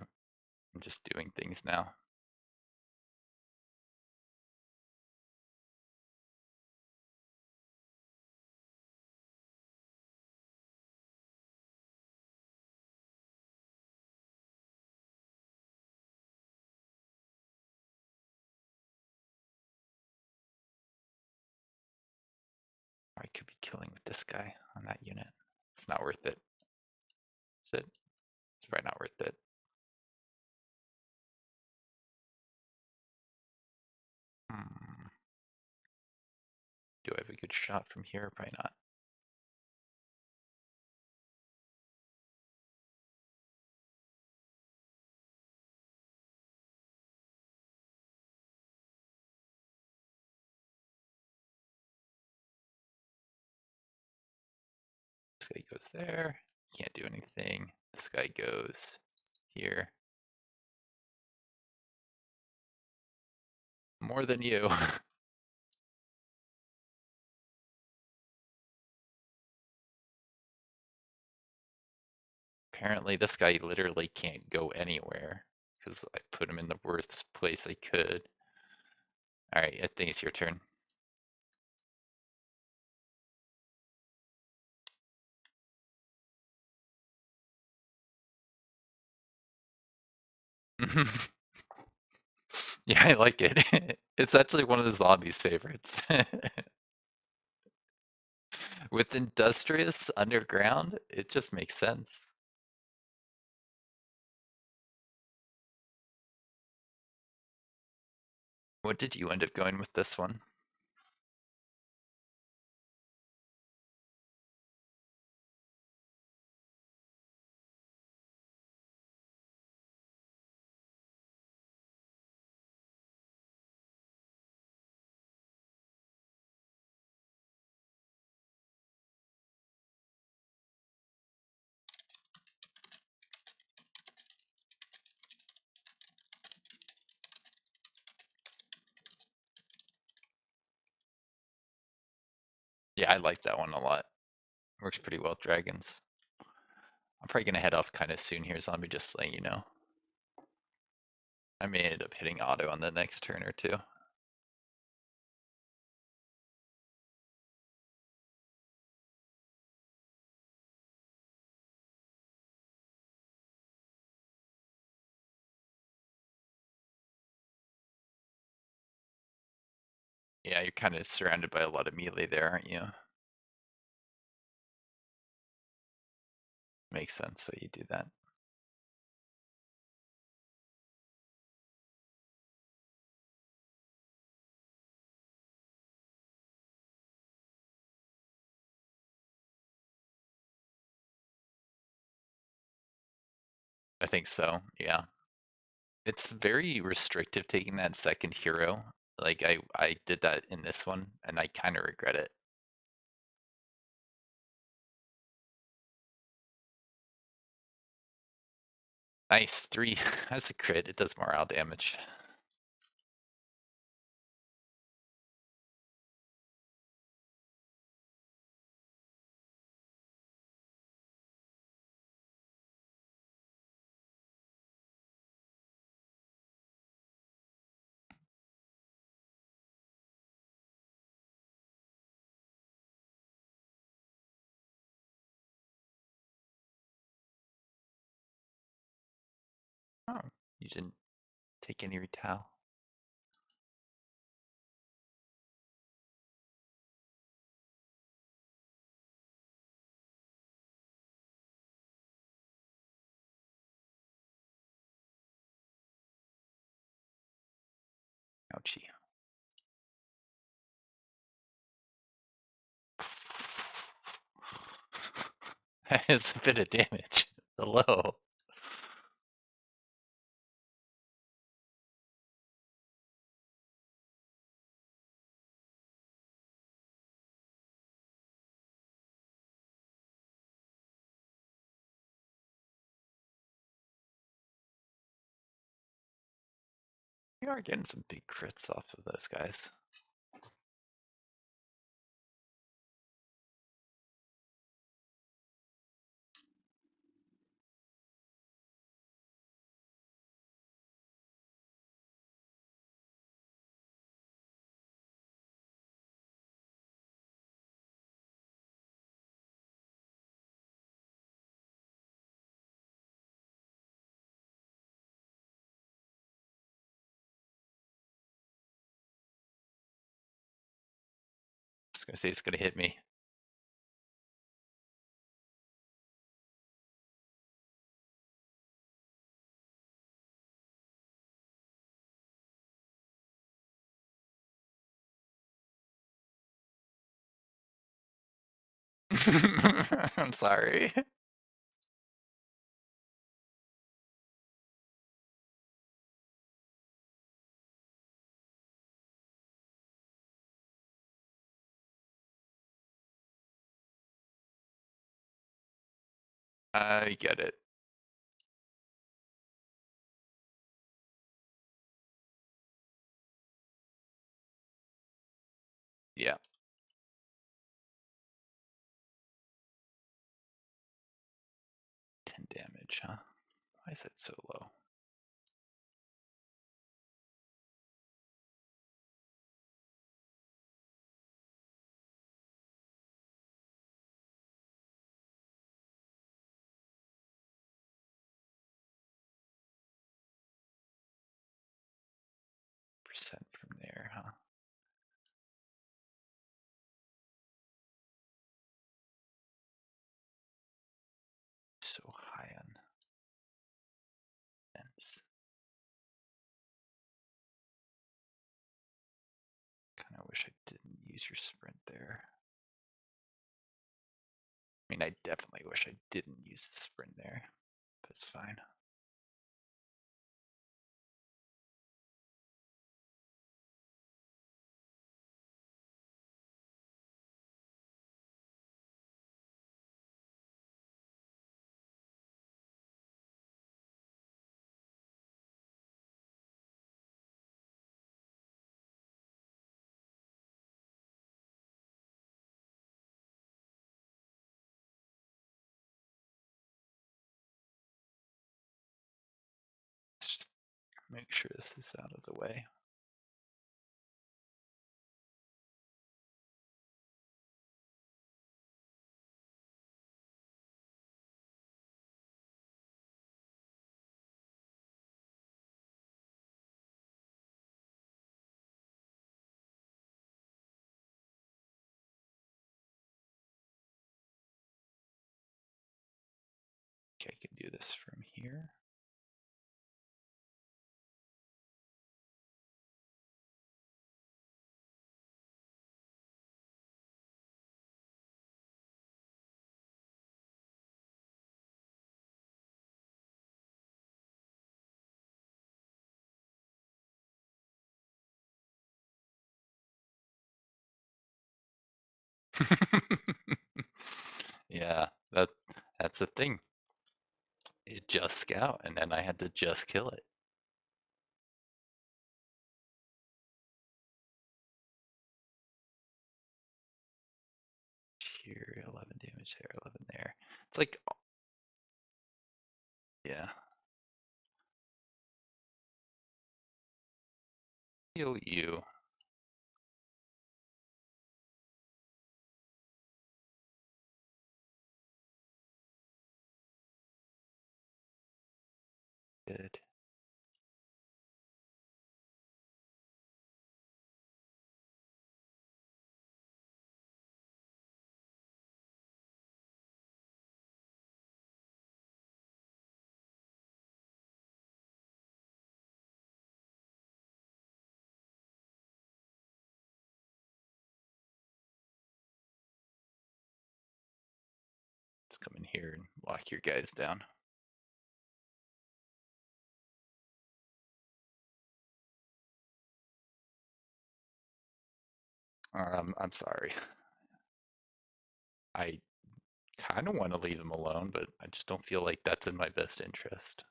I'm just doing things now. I could be killing with this guy on that unit. It's not worth it. Is it? It's probably not worth it. Hmm. Do I have a good shot from here? Probably not. This guy goes there. Can't do anything. This guy goes here. More than you. Apparently this guy literally can't go anywhere because I put him in the worst place I could. Alright, I think it's your turn. Yeah, I like it. It's actually one of the zombies' favorites. With Industrious Underground, it just makes sense. What did you end up going with this one? Yeah, I like that one a lot. Works pretty well with dragons. I'm probably gonna head off kind of soon here, zombie, just letting you know. I may end up hitting auto on the next turn or two. Yeah, you're kind of surrounded by a lot of melee there, aren't you? Makes sense why you do that. I think so, yeah. It's very restrictive taking that second hero. Like I did that in this one and I kind of regret it. Nice, 3 as a crit, it does morale damage. Oh, you didn't take any retaliation. Ouchie. That is a bit of damage. Hello. We are getting some big crits off of those guys. I was gonna say it's gonna hit me. I'm sorry. I get it. Yeah. 10 damage, huh? Why is that so low? Percent from there, huh? So high on defense. Kinda wish I didn't use your sprint there. I mean, I definitely wish I didn't use the sprint there, but it's fine. Let's just make sure this is out of the way. Okay, I can do this from here. Yeah, that's the thing. It just scout, and then I had to just kill it. Here, 11 damage there, 11 there. It's like, yeah. Heal you. Good. Let's come in here and lock your guys down. I'm sorry. I kind of want to leave them alone, but I just don't feel like that's in my best interest.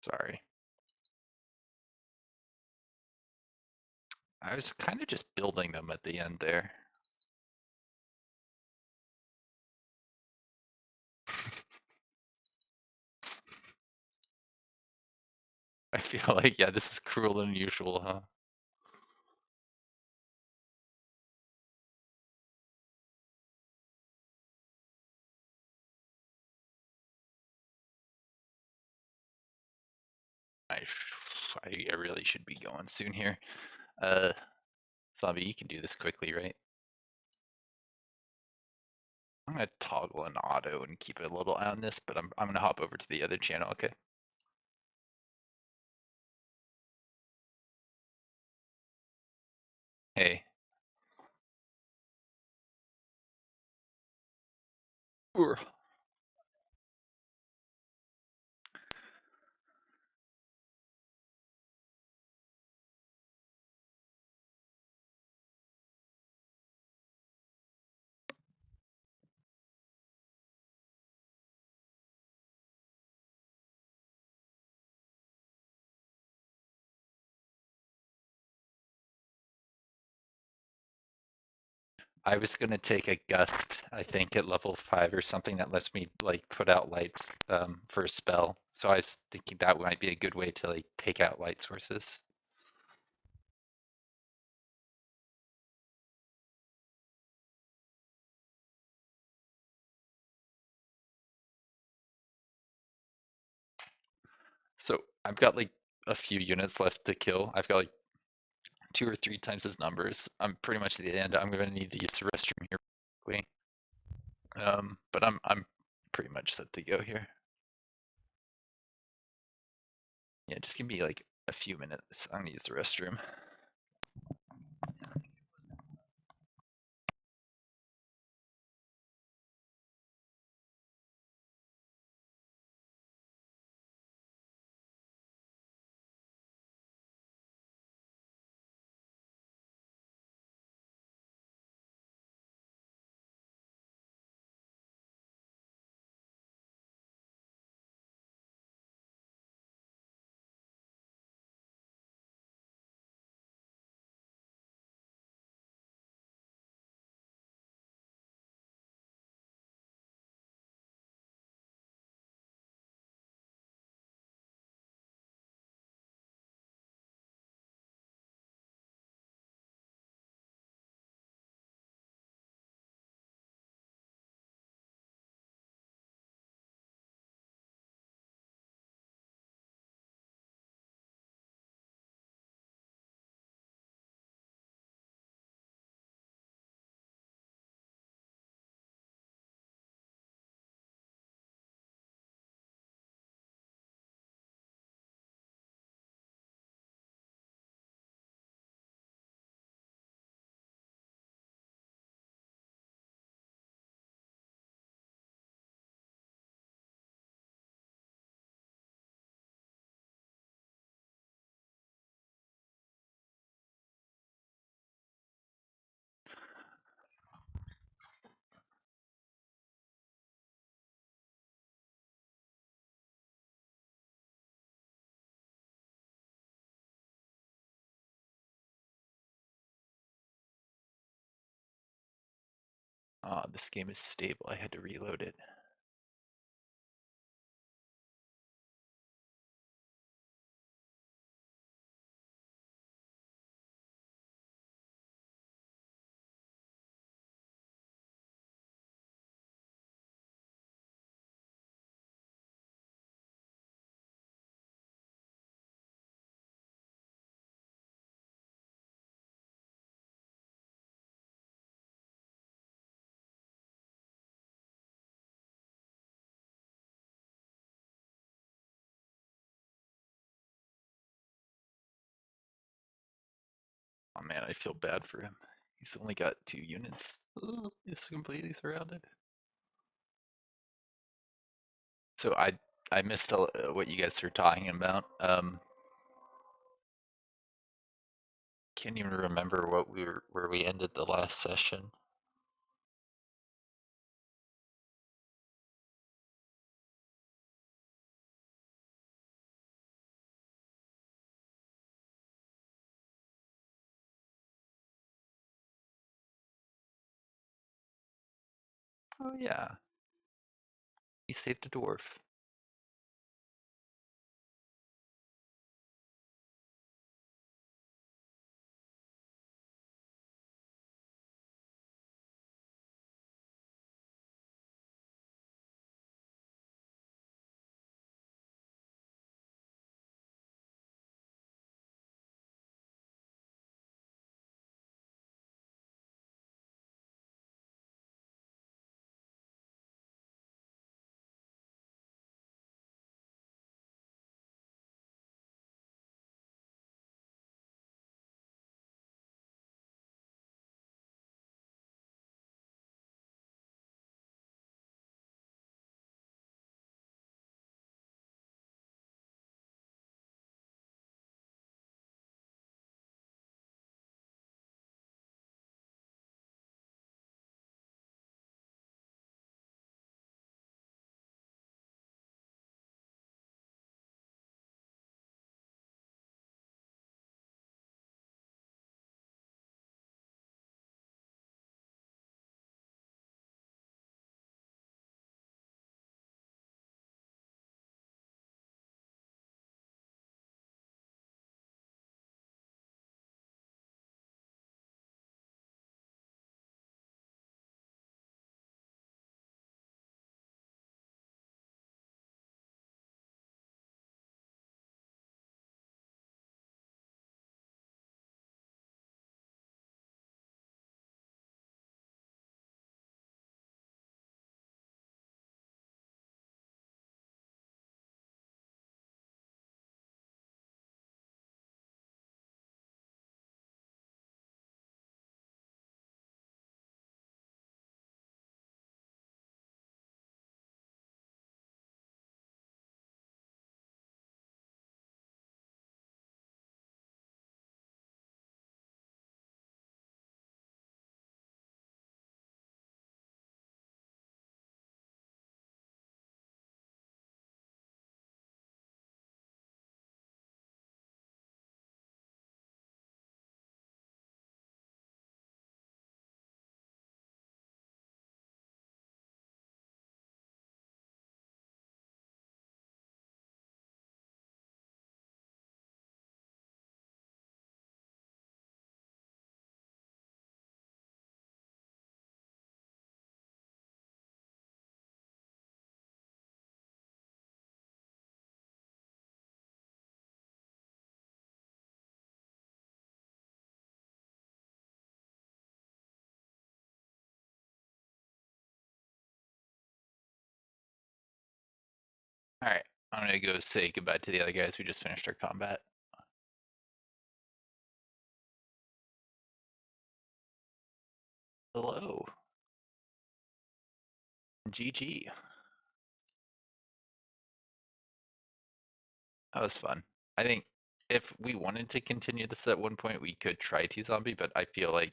Sorry. I was kind of just building them at the end there. I feel like, yeah, this is cruel and unusual, huh? I, I really should be going soon here. Zombie, you can do this quickly, right? I'm gonna toggle an auto and keep a little eye on this, but I'm gonna hop over to the other channel, okay? Hey. Ooh. I was gonna take a gust, I think at level 5 or something that lets me like put out lights for a spell. So I was thinking that might be a good way to like take out light sources. So I've got like a few units left to kill. I've got like 2 or 3 times his numbers. I'm pretty much at the end. I'm gonna need to use the restroom here quickly. But I'm pretty much set to go here. Yeah, just give me like a few minutes. I'm gonna use the restroom. This game is stable. I had to reload it. Oh man, I feel bad for him. He's only got 2 units. He's completely surrounded. So I missed what you guys were talking about. Can't even remember what we were where we ended the last session. Oh yeah, he saved a dwarf. All right, I'm gonna go say goodbye to the other guys. We just finished our combat. Hello. GG. That was fun. I think if we wanted to continue this at one point, we could try T Zombie, but I feel like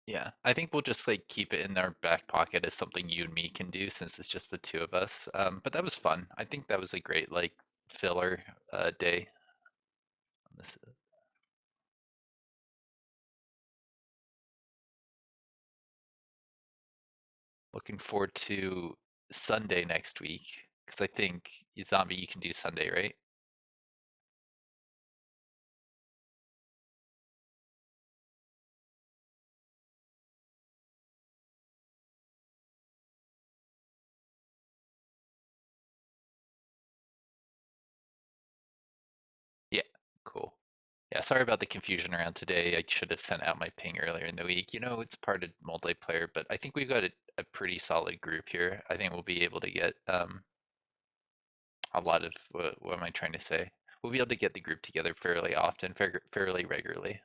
yeah, I think we'll just like keep it in our back pocket as something you and me can do since it's just the two of us. But that was fun. I think that was a great like filler day. This, looking forward to Sunday next week because I think Zombie you can do Sunday, right? Yeah, cool. Yeah, sorry about the confusion around today. I should have sent out my ping earlier in the week. You know, it's part of multiplayer, but I think we've got a pretty solid group here. I think we'll be able to get a lot of what am I trying to say? We'll be able to get the group together fairly often, fairly regularly.